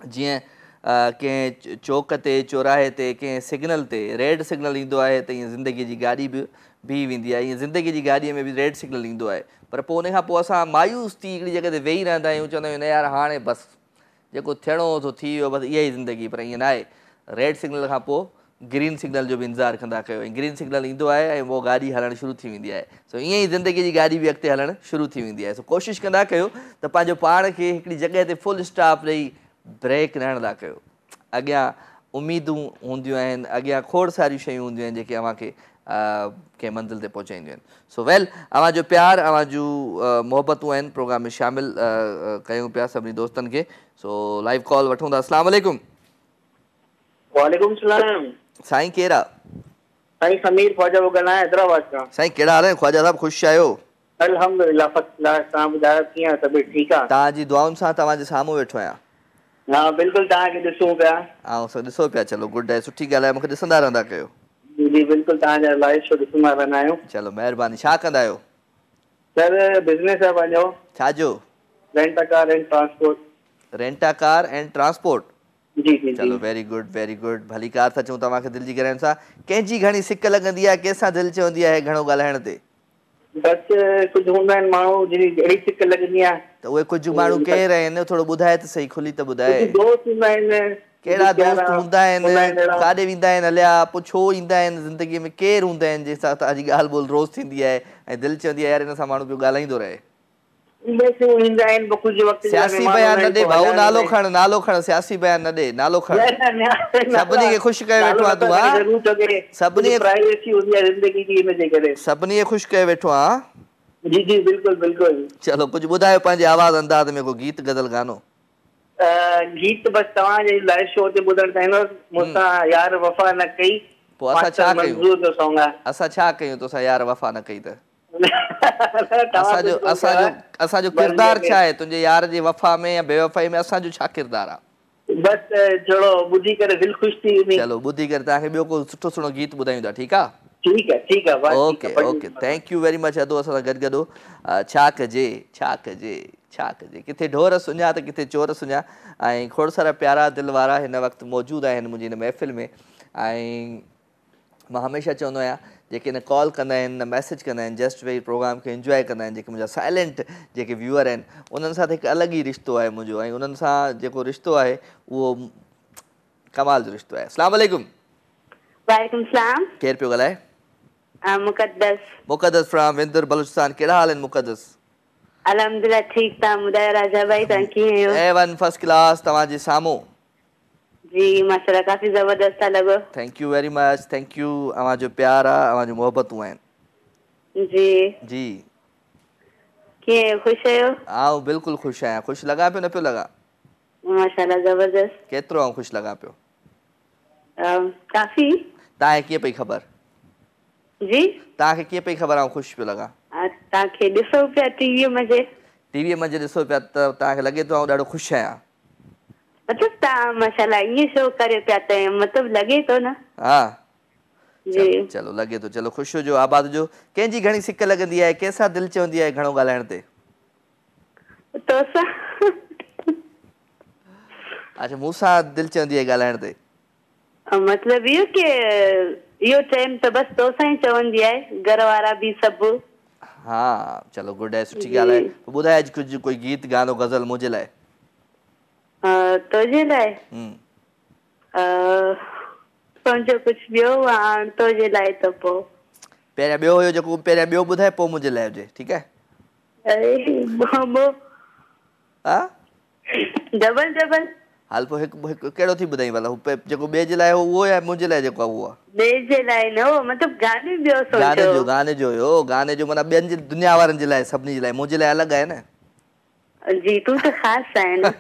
जीअं कंहिं चौक ते चौराहे ते कंहिं सिग्नल ते रेड सिग्नल ईंदो आहे त ईअं ज़िंदगीअ जी गाॾी बि बीह वेंदी आहे, ईअं ज़िंदगीअ जी गाॾीअ में बि रेड सिग्नल ईंदो आहे, पर पोइ उन खां पोइ असां मायूस थी हिकिड़ी जॻह ते वेही रहंदा आहियूं, चवंदा आहियूं न यार हाणे बसि जेको थियणो हो थी वियो, बसि इहा ई ज़िंदगी, पर ईअं न आहे। रेड सिग्नल खां पोइ ग्रीन सिग्नल जो बि इंतज़ारु कंदा कयो, ऐं ग्रीन सिग्नल ईंदो आहे ऐं उहो गाॾी हलणु शुरू थी वेंदी आहे। सो ईअं ई ज़िंदगीअ जी गाॾी बि अॻिते हलणु शुरू थी वेंदी आहे। सो कोशिशि कंदा कयो त पंहिंजो पाण खे हिकिड़ी जॻह ते फुल स्टॉप ॾेई ब्रेक न हणंदा कयो। अॻियां उमेदूं हूंदियूं आहिनि, अॻियां खोड़ सारियूं शयूं हूंदियूं आहिनि जेके अव्हांखे कंहिं मंज़िल ते पहुचाईंदियूं आहिनि। सो वेल, अव्हां जो प्यार, अव्हां जूं मोहबतूं आहिनि प्रोग्राम में शामिलु कयूं पिया सभिनी दोस्तनि खे। सो लाइव कॉल वठूं था। अस्सलाम वालेकुम। वालेकुम सलाम। साईं केरु आहे? साईं समीर ख्वाजा पियो ॻाल्हायां हैदराबाद खां। साईं कहिड़ा हाल आहिनि ख्वाजा साहिबु, ख़ुशि आहियो? अल्हम्दुलिल्लाह फर्स्ट क्लास। तव्हां ॿुधायो कीअं आहे, तबियत ठीकु आहे? तव्हांजी दुआउनि सां तव्हांजे साम्हूं वेठो आहियां। हा बिल्कुलु तव्हांखे ॾिसूं पिया। ऐं सो ॾिसो पिया, चलो गुड आहे, सुठी ॻाल्हि आहे, मूंखे ॾिसंदा रहंदा कयो। जी जी बिल्कुलु, तव्हांजा लाइव शो ॾिसंदा रहंदा आहियूं। चलो महिरबानी। छा कंदा आहियो? सर बिज़नेस आहे पंहिंजो। छाजो? Rent car and transport. Rent a car and transport. जी जी। चलो वेरी गुड वेरी गुड। भली कार था चऊं तव्हांखे दिलि जी गहराइनि सां। कंहिंजी घणी सिक लॻंदी आहे, कंहिंसां दिलि चवंदी आहे घणो ॻाल्हाइण ते? बसि कुझु हूंदा आहिनि माण्हू जिन अहिड़ी सिक लॻंदी आहे। त उहे कुझु माण्हू केरु आहिनि, थोरो ॿुधाए त सही, खुली त ॿुधाए। दोस्त हूंदा आहिनि। कहिड़ा दोस्त हूंदा आहिनि? काॾे वेंदा आहिनि हलिया, पोइ छो ईंदा आहिनि ज़िंदगीअ में? केरु हूंदा आहिनि जंहिंसां तव्हांजी ॻाल्हि ॿोल रोज़ थींदी आहे ऐं दिलि चवंदी आहे यार हिन सां माण्हू पियो ॻाल्हाईंदो रहे? सियासी बयान न ॾे भाऊ, नालो खण, नालो खण, सियासी बयान न ॾे, नालो खण। सभिनी खे ख़ुशि करे वेठो आहे तूं, सभिनी खे ख़ुशि करे वेठो आहे। जी जी बिल्कुलु बिल्कुलु। चलो कुझु ॿुधायो पंहिंजे आवाज़ अंदाज़ में, को गीत गज़ल गानो? गीत बसि तव्हांजे लाइव शो ते ॿुधणु चाहींदुसि। मूंसां यार वफ़ा न कई। पोइ असां छा कयूं? असां छा कयूं तोसां यार वफ़ा न कई त? असांजो किरदार छा आहे तुंहिंजे यार जी वफ़ा में या बेवफ़ाई में? असांजो छा किरदार आहे? बसि थोरो ॿुधी करे दिलि ख़ुशि थी वेंदी। चलो ॿुधी करे तव्हांखे ॿियो को सुठो सुठो गीत ॿुधायूं था, ठीकु आहे? ठीकु आहे। Okay okay, thank you very much. अदो असां सां गॾु गॾो। छा कजे छा कजे छा कजे, किथे ढोर सुञा त किथे चोर सुञा। ऐं खोड़ सारा प्यारा दिलि वारा हिन वक़्तु मौजूदु आहिनि मुंहिंजी हिन महफ़िल में। ऐं मां हमेशह चवंदो आहियां जेके न कॉल कंदा आहिनि, न मैसेज कंदा आहिनि, जस्ट वेही प्रोग्राम खे इंजॉय कंदा आहिनि, जेके मुंहिंजा साइलेंट जेके व्यूअर आहिनि, उन्हनि सां त हिकु अलॻि ई रिश्तो आहे मुंहिंजो, ऐं उन्हनि सां जेको रिश्तो आहे उहो कमाल जो रिश्तो आहे। अस्सलाम वालेकुम। वालेकुम सलाम। केरु पियो ॻाल्हाए? मुक़द्दस। मुक़द्दस फ्रॉम विंदर बलूचिस्तान। कहिड़ा हाल आहिनि मुक़द्दस? अल्हम्दुलिल्लाह ठीक। तव्हां ॿुधायो राजा भाई, तव्हां कीअं आहियो? A1 first class. तव्हांजे साम्हूं। जी माशाल्लाह, काफ़ी ज़बरदस्त था लॻो। Thank you very much, thank U. अव्हां जो प्यार आहे, अव्हां जूं मोहबतूं आहिनि। जी जी। कीअं ख़ुशि आहियो? आउं बिल्कुलु ख़ुशि आहियां। ख़ुशि लॻा पियो, न पियो लॻा? माशाल्लाह ज़बरदस्त। केतिरो आउं ख़ुशि लॻा पियो? काफ़ी। तव्हांखे कीअं पई ख़बर? जी तव्हांखे कीअं पई ख़बर आउं ख़ुशि पियो लॻा? तव्हांखे ॾिसो पिया टीवीअ मंझि। टीवीअ मंझि ॾिसो पिया त तव्हांखे लॻे थो आउं ॾाढो ख़ुशि आहियां? मतिलबु तव्हां माशाल्लाह ईअं शो करे पिया त मतिलबु लॻे थो न। हा जी चलो लॻे थो। चलो ख़ुशि हुजो, आबाद हुजो। कंहिंजी घणी सिक लॻंदी आहे, कंहिंसां दिलि चवंदी आहे घणो ॻाल्हाइण ते? तोसां। अच्छा, मूंसां दिलि चवंदी आहे ॻाल्हाइण ते? मतिलबु इहो की इहो चइनि त बसि तोसां ई चवंदी आहे, घर वारा बि सभु। हा चलो गुड आहे, सुठी ॻाल्हि आहे। पोइ ॿुधाए अॼु कुझु कोई गीत गानो गज़ल मुंहिंजे लाइ? तुंहिंजे लाइ तुंहिंजो कुझु ॿियो आहे तुंहिंजे लाइ त पोइ पहिरियां ॿियो हुयो जेको पहिरियां ॿियो ॿुधाए पोइ मुंहिंजे लाइ हुजे, ठीकु आहे? हा डबल डबल हाल पोइ हिकु कहिड़ो थी ॿुधाई भला? जेको ॿिए जे लाइ हो उहो या मुंहिंजे लाइ जेको आहे उहो आहे? ॿिए जे लाइ न हो, मतिलबु गाने ॿियो सोचो। गाने जो हुयो। गाने जो माना ॿियनि जी दुनिया वारनि जे लाइ, सभिनी जे लाइ। मुंहिंजे लाइ अलॻि आहे न। जी तूं त ख़ासि आहे न।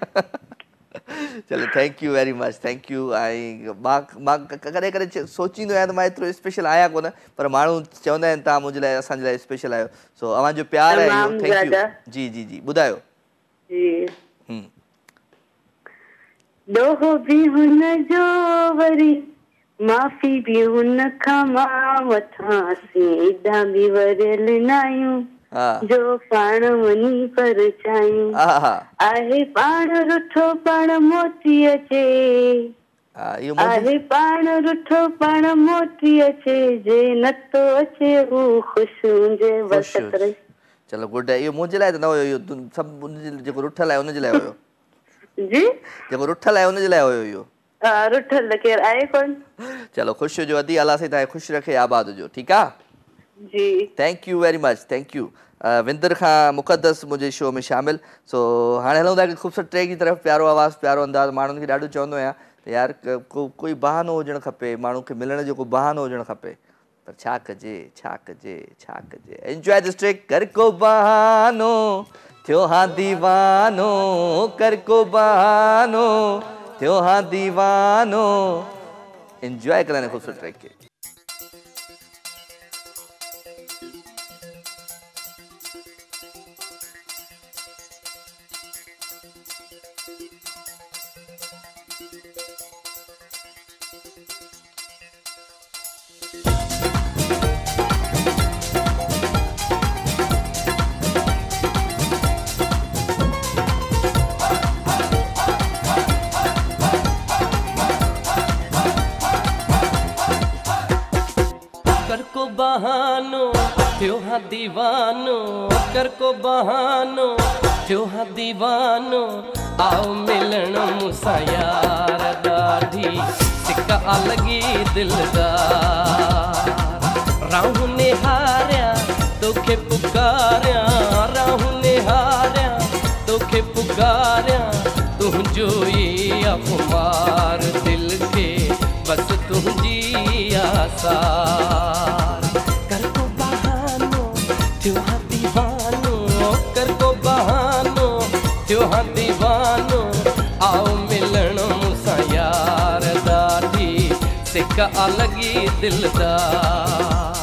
चलो thank you very much, thank U. ऐं मां कॾहिं कॾहिं सोचींदो आहियां त मां एतिरो स्पेशल आहियां कोन, पर माण्हू चवंदा आहिनि तव्हां मुंहिंजे लाइ, असांजे लाइ स्पेशल आहियो। सो अव्हांजो प्यार आहे इहो, थैंक यू। जी जी जी ॿुधायो। ॾोहो बि हुन जो वरी माफ़ी बि हुन खां मां वठां, असीं एॾा बि वरियल न आहियूं, जो पाण वनी पर चायूं आहे पाण रुठो पाण मोती अचे आहे पाण रुठो पाण मोती अचे जे नथो अचे हू ख़ुशि हुजे बस एतिरो। चलो गुड है। इहो मुंहिंजे लाइ त न हुयो, इहो सभु जेको रुठल आहे उनजे लाइ हुयो जी, जेको रुठल आहे उनजे लाइ हुयो इहो। रुठल केर आहे कोन। चलो ख़ुशि हुजो, अदी अल्लाह साईं तव्हांखे ख़ुशि रखे, आबाद हुजो, ठीकु आहे जी। Thank you very much, thank you. विंदर खां मुक़द्दस मुंहिंजे शो में शामिल। सो हाणे हलूं था कि ख़ूबसूरत ट्रैक जी तरफ़। प्यारो आवाज़, प्यारो अंदाज़, माण्हुनि खे ॾाढो चवंदो आहियां त यार कोई बहानो हुजणु खपे, माण्हू खे मिलण जो को बहानो हुजणु खपे, पर छा कजे छा कजे छा कजे। Enjoy this track. कर को बहानो थियो हाँ दीवानो, कर को बहानो थियो हाँ दीवानो। एंजॉय करें खूबसूरत ट्रैक के। बहानो थियो हाँ दीवानो, कर को बहानो थियो हाँ दीवानो। आओ मिलन मुसा यार ॾाढी सिका लगी दिलदार। राहू निहारिया तोखे पुकारिया, राहू निहारिया तोखे पुकारिया। तुंहिंजो ई अख़बार दिल के बस तुंहिंजी आसार। कर को बहानो थियो हाँ दीवानो, कर को बहानो थियो हाँ दीवानो। आओ मिलण मुसा यार ॾाढी सिका लगी दिलदार।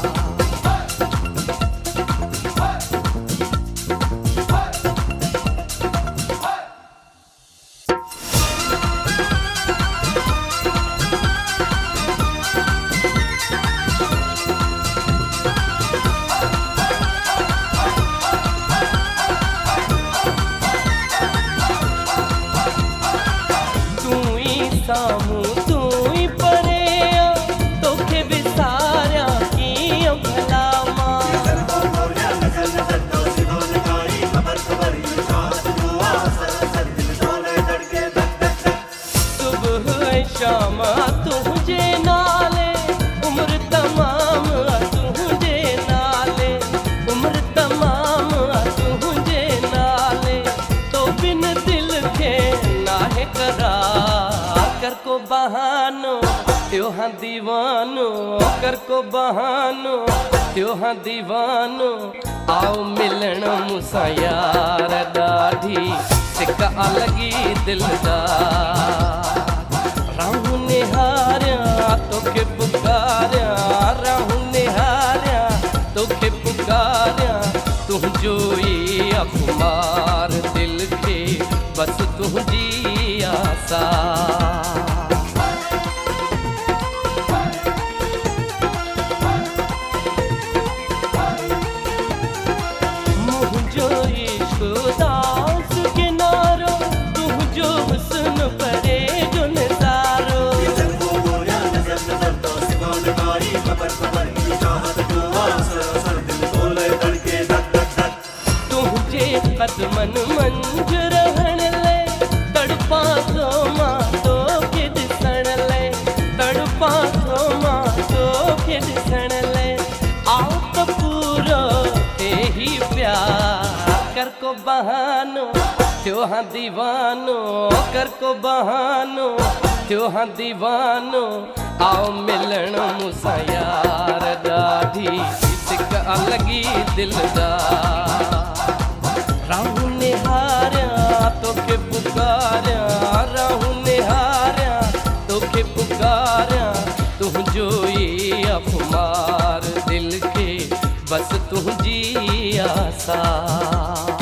बहानो थियो हाँ दीवानो, कर को बहानो थियो हाँ दीवानो। आओ मिलण मुसा यार ॾाढी सिका लगी दिलदार। राहू निहारिया तोखे पुकारिया, राहू निहारिया तोखे पुकारिया। तुंहिंजो ई अख़बार दिल के बस तुंहिंजी आसार। कदमन मंझ रहण ले तड़पा थो मां तोखे ॾिसण ले, तड़पा थो मां तोखे ॾिसण ले। आओ त पूरो थे ही प्यार। कर को बहानो थियो हाँ दीवानो, कर को बहानो थियो हाँ दीवानो। आओ मिलण मुसा यार ॾाढी सिका लगी दिलदार। राहू निहारिया तोखे पुकारिया, राहू निहारिया तोखे पुकारिया। तुंहिंजो ई अख़बार दिल के बस तुंहिंजी आसार।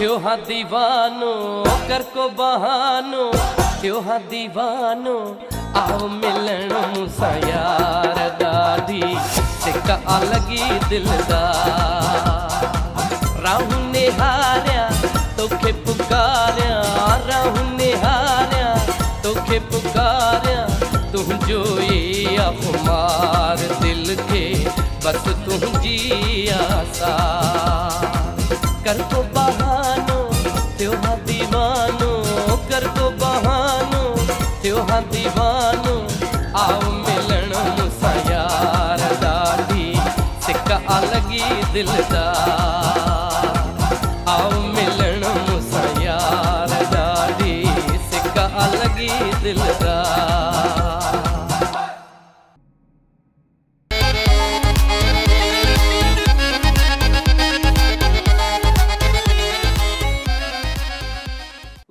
थियो हाँ दीवानो कर को बहानो थियो हाँ दीवानो आओ मिलन मूसा यार दादी सिक्का अलगी दिलदार राहु निहारिया तोखे पुकारिया राहु निहारिया तोखे पुकारिया तुझो ये अखमार दिल के बस तुझी आसा कर को बहानो त्यो हाँ दीवानो कर को बहानो त्यो हाँ दीवानो आओ मिलन मूसा यार दादी सिक्का अलगी दिलदार आओ मिलन मूसा यार दादी सिक्का अलगी दिलदार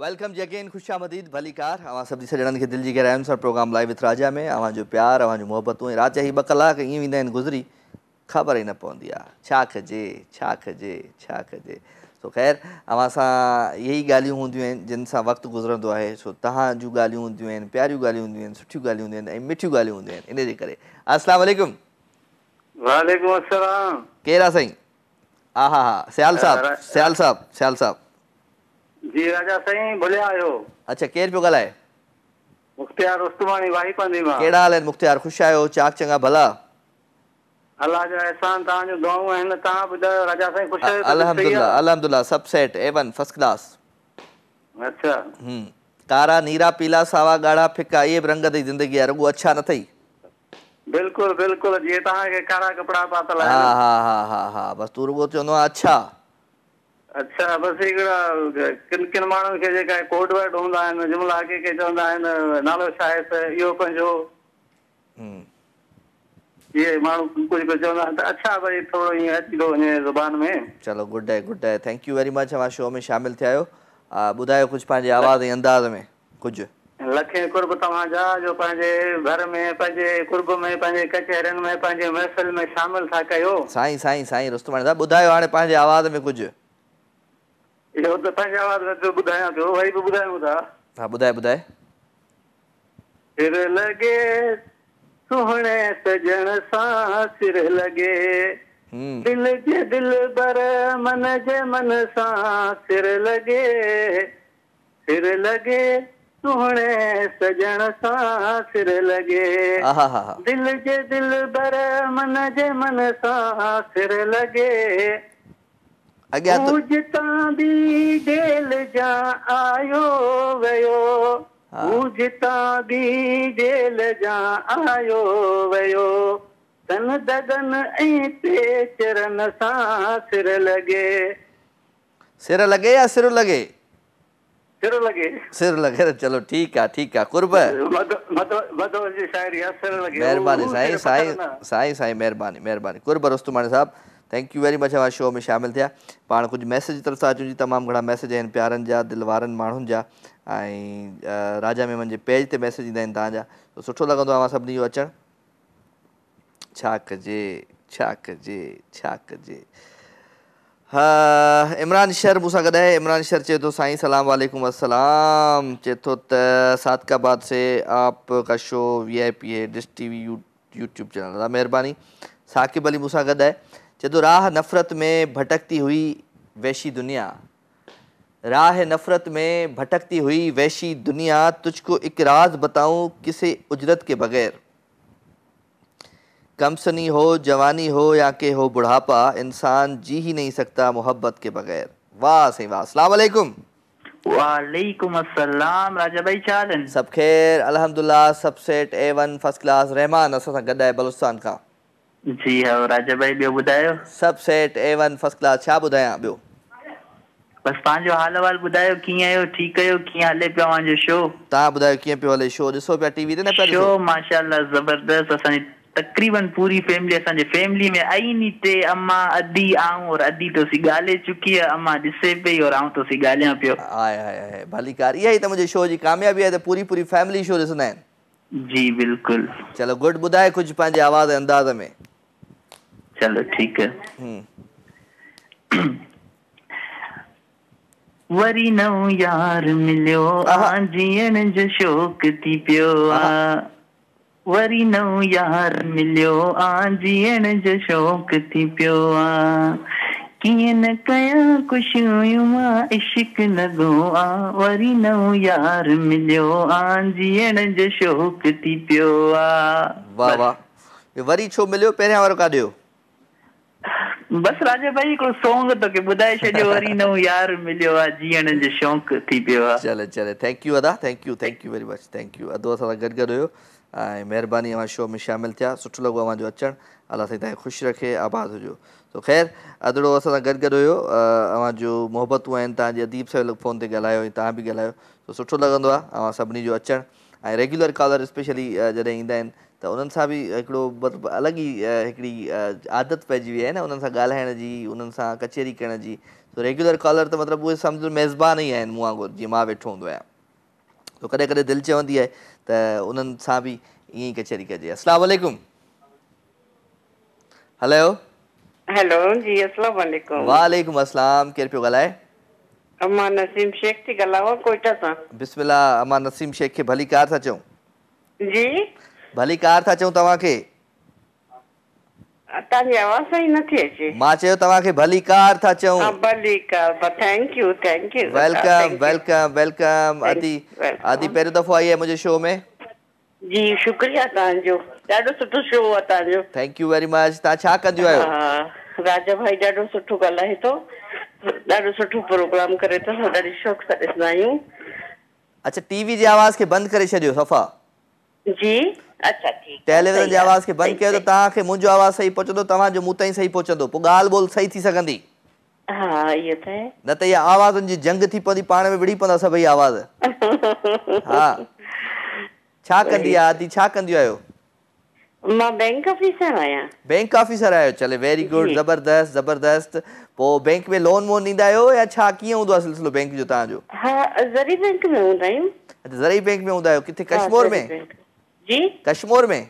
वेलकम जी अगेन खुशामदीद भलीकार अवां सभी सजणनि खे दिल जी गहराइयुनि सां प्रोग्राम लाइव विथ राजा में अवां जो प्यार अवां जो मोहब्बतूं रात जा ही 2 कलाक ईअं वेंदा आहिनि गुज़री ख़बर ई न पवंदी आहे छा कजे छा कजे छा कजे सो ख़ैर अवां सां इहे ई ॻाल्हियूं हूंदियूं आहिनि जिन सां वक़्तु गुज़रंदो आहे सो तव्हां जूं ॻाल्हियूं हूंदियूं आहिनि प्यारियूं ॻाल्हियूं हूंदियूं आहिनि सुठियूं ॻाल्हियूं हूंदियूं आहिनि ऐं मिठियूं ॻाल्हियूं हूंदियूं आहिनि इन जे करे अस्सलाम वालेकुम वालेकुम अस्सलाम केरु आहे साईं हा हा हा सियाल साहब जी राजा साईं भुलिया आहियो अच्छा केरु पियो ॻाल्हाए मुख्तियार उस्तमानी वाही पंदी मां कहिड़ा हाल आहिनि मुख्तियार ख़ुशि आहियो चाक चङा भला अल्लाह जो एहसान तव्हांजो दुआऊं आहिनि तव्हां ॿुधायो राजा साईं ख़ुशि आहियो अल्हम्दुलिल्लाह अल्हम्दुलिल्लाह सब सेट A1 फर्स्ट क्लास अच्छा कारा नीरा पीला सावा ॻाढ़ा फिका इहे बि रंग जी ज़िंदगी आहे रुॻो अच्छा न अथई बिल्कुलु बिल्कुलु जीअं तव्हांखे कारा कपिड़ा पातल हा हा हा हा हा बसि तूं रुॻो चवंदो आहे अच्छा अच्छा बसि हिकिड़ा किन किन माण्हुनि खे जेका कोड वर्ड हूंदा आहिनि जुमिला के चवंदा आहिनि नालो छा आहे इहो पंहिंजो ये माण्हू कुझु कुझु चवंदा आहिनि त अच्छा भई थोरो ईअं अची थो वञे ज़ुबान में चलो गुड आहे थैंक यू वेरी मच अवां शो में शामिल थिया आहियो ॿुधायो कुझु पंहिंजे आवाज़ ऐं अंदाज़ में कुझु लखे कुर्ब तव्हांजा जो पंहिंजे घर में पंहिंजे कुर्ब में पंहिंजे कचहरियुनि में पंहिंजे महफ़िल में शामिल था कयो साईं रुस्तमानी साहब ॿुधायो हाणे पंहिंजे आवाज़ में कुझु इहो त पंहिंजे आवाज़ में पियो ॿुधायां पियो वरी बि ॿुधायूं था हा ॿुधाए सिर लॻे सुहिणे सजण सां सिर लॻे दिल जे दिल बर मन जे मन सां सिर लॻे सुहिणे सजण सां सिर लॻे दिल जे दिल बर मन जे मन सां सिर लॻे जितां बि जेल जा आयो वियो जितां बि जेल जा आयो वियो तन दगन ऐं पेचरन सां सिर लॻे या सिर लॻे चलो ठीक आहे कुर्ब महिरबानी साईं महिरबानी कुर्ब रुस्तमानी साहब थैंक यू वेरी मच अवां शो में शामिल थिया पाण कुझु मैसेज जी तरफ़ सां अचूं तमामु घणा मैसेज आहिनि प्यारनि जा दिलि वारनि माण्हुनि जा ऐं राजा में मुंहिंजे पेज ते मैसेज ईंदा आहिनि तव्हांजा त सुठो लॻंदो आहे अवां सभिनी जो अचणु छा कजे हा इमरान शहर मूंसां गॾु आहे इमरान शहर चए थो साईं सलाम वालेकुम अस्सलाम चए थो त सादकाबाद से आपका शो VIP है डिश TV यूट्यूब चैनल महिरबानी साकिब अली मूंसां गॾु आहे चए तो राह नफ़रत में भटकती हुई वैशी दुनिया तुझको एक राज बताऊं किसे उजरत के बगैर कमसनी हो जवानी हो या के हो बुढ़ापा इंसान जी ही नहीं सकता मोहब्बत के बगैर वाह सही वाह अस्सलाम वालेकुम वालेकुम अस्सलाम राजा भाई चालन सब खैर अल्हम्दुलिल्लाह सब सेट A1 फर्स्ट क्लास रहमान असां सां गॾु आहे बलूचिस्तान खां जी हाँ राजा भाई ॿियो ॿुधायो सब सेट A1 फर्स्ट क्लास छा ॿुधायां ॿियो बस पंहिंजो हाल अहवाल ॿुधायो कीअं आहियो ठीकु आहियो कीअं हले पियो तव्हांजो शो तव्हां ॿुधायो कीअं पियो हले शो ॾिसो पिया टीवी ते न पिया शो माशाअल्लाह ज़बरदस्त असांजी तकरीबन पूरी फैमिली असांजे फैमिली में आई नी ते अम्मा अदी आऊं और अदी तो सी ॻाल्हि चुकी है अम्मा ॾिसे पई और आऊं तो सी ॻाल्हियां पियो हाय भली कार इहा ई त मुंहिंजे शो जी कामयाबी आहे त पूरी फैमिली शो ॾिसंदा आहिनि जी बिल्कुल चलो गुड ॿुधाए कुझु पंहिंजे आवाज़ अंदाज़ में चलो ठीक है वरी नओं यार मिलियो आ जीअण जो शौक़ थी पियो आ वरी नओं यार मिलियो आ जीअण जो शौक़ थी पियो आ कीअं न कयां ख़ुशियूं मां इश्क लॻो आ वरी नओं यार मिलियो आ जीअण जो शौक़ थी पियो आ। वाह वाह, ये वरी छो मिलियो, पहिरियां वारो काॾियो? बस राजा भाई हिकिड़ो सॉन्ग तोखे ॿुधाए छॾियो वरी नओं यार मिलियो आहे जीअण जो शौक़ थी पियो आहे। चले चले, थैंक यू अदा, thank you very much, thank you. अदो असां सां गॾु हुयो ऐं महिरबानी अवां शो में शामिल थिया, सुठो लॻो अवां जो अचणु। अलाह साईं तव्हांखे ख़ुशि रखे, आबाद हुजो। तो ख़ैर अदड़ो असां सां गॾु हुयो, अवां जो मोहबतूं आहिनि, तव्हांजी अदीब सां फ़ोन ते ॻाल्हायो, तव्हां बि ॻाल्हायो, तो सुठो लॻंदो आहे अवां सभिनी जो अचणु। ऐं रेगुलर कॉलर स्पेशली जॾहिं ईंदा आहिनि त उन्हनि सां बि हिकिड़ो मतिलबु अलॻि ई हिकिड़ी आदत पइजी वई आहे न उन्हनि सां ॻाल्हाइण जी, उन्हनि सां कचहरी करण जी। तो रेगुलर कॉलर त मतिलबु उहे सम्झो मेज़बान ई आहिनि मूं वांगुरु, जीअं मां वेठो हूंदो आहियां। तो कॾहिं कॾहिं दिलि चवंदी आहे त उन्हनि सां बि ईअं ई कचहरी कजे। अस्सलाम वालेकुम। हेलो हेलो जी, अस्सलाम वालेकुम। वालेकुम अस्सलाम, केरु पियो ॻाल्हाए? अम्मा नसीम शेख थी ॻाल्हायां कोयटा सां। बिस्मिल्लाह, अम्मा नसीम शेख खे भली कार था चऊं? जी भली कार था चऊं तव्हांखे? तव्हांजी आवाज़ सही नथी अचे। मां चयो तव्हांखे भली कार था चऊं। हाँ भली car, thank U welcome welcome welcome. आदि पहिरियों दफ़ो आई आहे मुंहिंजे शो में? जी शुक्रिया तव्हांजो, ॾाढो सुठो शो आहे तव्हांजो। Thank you very much. तव्हां छा कंदियूं आहियो? राजा भाई ॾाढो सुठो ॻाल्हाए थो, ॾाढो सुठो प्रोग्राम करे थो, ॾाढी शौक़ सां ॾिसंदा आहियूं। अच्छा, टीवी जी आवाज़ खे बंदि करे छॾियो सफ़ा। जी अच्छा ठीकु। टेलीविज़न जी आवाज़ खे बंदि कयो त तव्हांखे मुंहिंजो आवाज़ सही पहुचंदो, तव्हांजो मूं ताईं सही पहुचंदो, पोइ ॻाल्हि ॿोल सही थी सघंदी। हाँ इहो त आहे। न त इहा आवाज़ुनि जी जंग थी पवंदी, पाण में विड़ी पवंदा सभई आवाज़। हा छा कंदी आहे आदि, छा कंदियूं आहियो? मां बैंक ऑफिसर आहियां। बैंक ऑफिसर आहियो, चले वेरी गुड, ज़बरदस्त ज़बरदस्त। पोइ बैंक में लोन वोन ॾींदा आहियो या छा, कीअं हूंदो आहे सिलसिलो बैंक जो तव्हांजो? हाँ ज़री बैंक में हूंदा आहियूं। अच्छा ज़री बैंक में हूंदा आहियो, किथे कश्मीर में? जी कश्मीर में?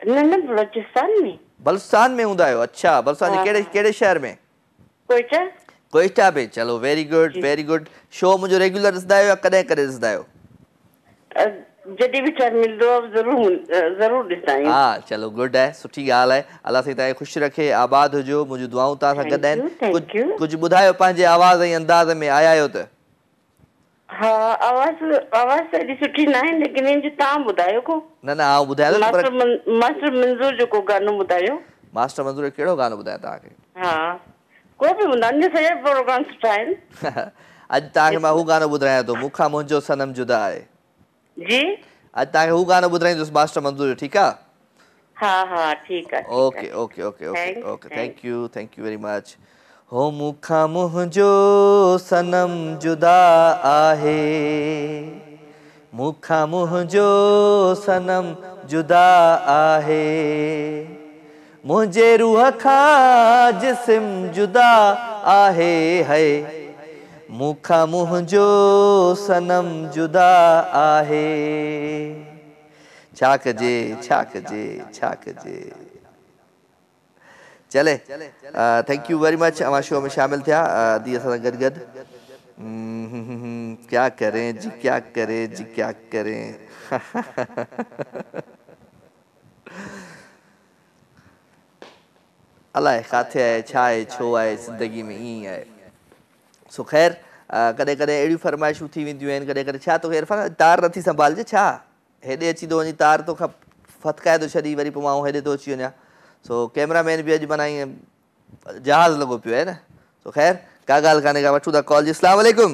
न बलूचिस्तान में। बलूचिस्तान में हूंदा आहियो? अच्छा, बलूचिस्तान जे कहिड़े शहर में? कोयटा। कोयटा में, चलो very good very good. Show मुंहिंजो रेगुलर ॾिसंदा आहियो या कॾहिं कॾहिं ॾिसंदा आहियो? जॾहिं बि टाइम मिलंदो आहे ज़रूर ॾिसंदा आहियूं। हा चलो गुड आहे, सुठी ॻाल्हि आहे। अलाह साईं तव्हांखे ख़ुशि रखे, आबाद हुजो, मुंहिंजूं दुआऊं तव्हां सां गॾु आहिनि। कुझु ॿुधायो पंहिंजे आवाज़ ऐं अंदाज़ में, आया आहियो त? हाँ आवाज़ त एॾी सुठी न आहे, लेकिन इन जो तव्हां ॿुधायो को। न आउं ॿुधायां थो। मास्टर मंज़ूर जो को गानो ॿुधायो। मास्टर मंज़ूर कहिड़ो गानो ॿुधायां तव्हांखे? हाँ को बि हूंदा आहिनि, सॼा प्रोग्राम सुठा आहिनि। अॼु तव्हांखे मां हू गानो ॿुधायां थो, मूंखां मुंहिंजो सनम जुदा आहे। जी अॼु तव्हांखे हू गानो ॿुधाईंदुसि मास्टर मंज़ूर जो, ठीकु आहे? हाँ ठीक है। Okay okay okay okay okay, thank you very much. हो मूंखां मुंहिंजो सनम जुदा आहे, मूंखां मुंहिंजो सनम जुदा आहे, मुंहिंजे रूह खां जिस्म जुदा आहे, है मूंखां मुंहिंजो सनम जुदा आहे। छा कजे छा कजे छा कजे। चले थैंक यू वेरी मच, अवां शो में शामिल थिया दी असां सां गॾु गॾु। क्या करें जी क्या करें जी क्या करें। अलाए किथे आहे, छा आहे, छो आहे, ज़िंदगी में ईअं आहे। सो ख़ैर कॾहिं कॾहिं अहिड़ियूं फरमाइशूं थी वेंदियूं आहिनि, कॾहिं कॾहिं छा तोखे इरफान तार नथी संभालिजे छा, हेॾे अची थो वञी तार तोखां फतकाए थो छॾी, वरी पोइ मां हेॾे थो अची वञा। सो कैमरामैन बि अॼु माना ईअं जहाज़ लॻो पियो आहे न। सो ख़ैर का ॻाल्हि कान्हे का, वठूं था कॉल जी। अस्सलाम वालेकुम।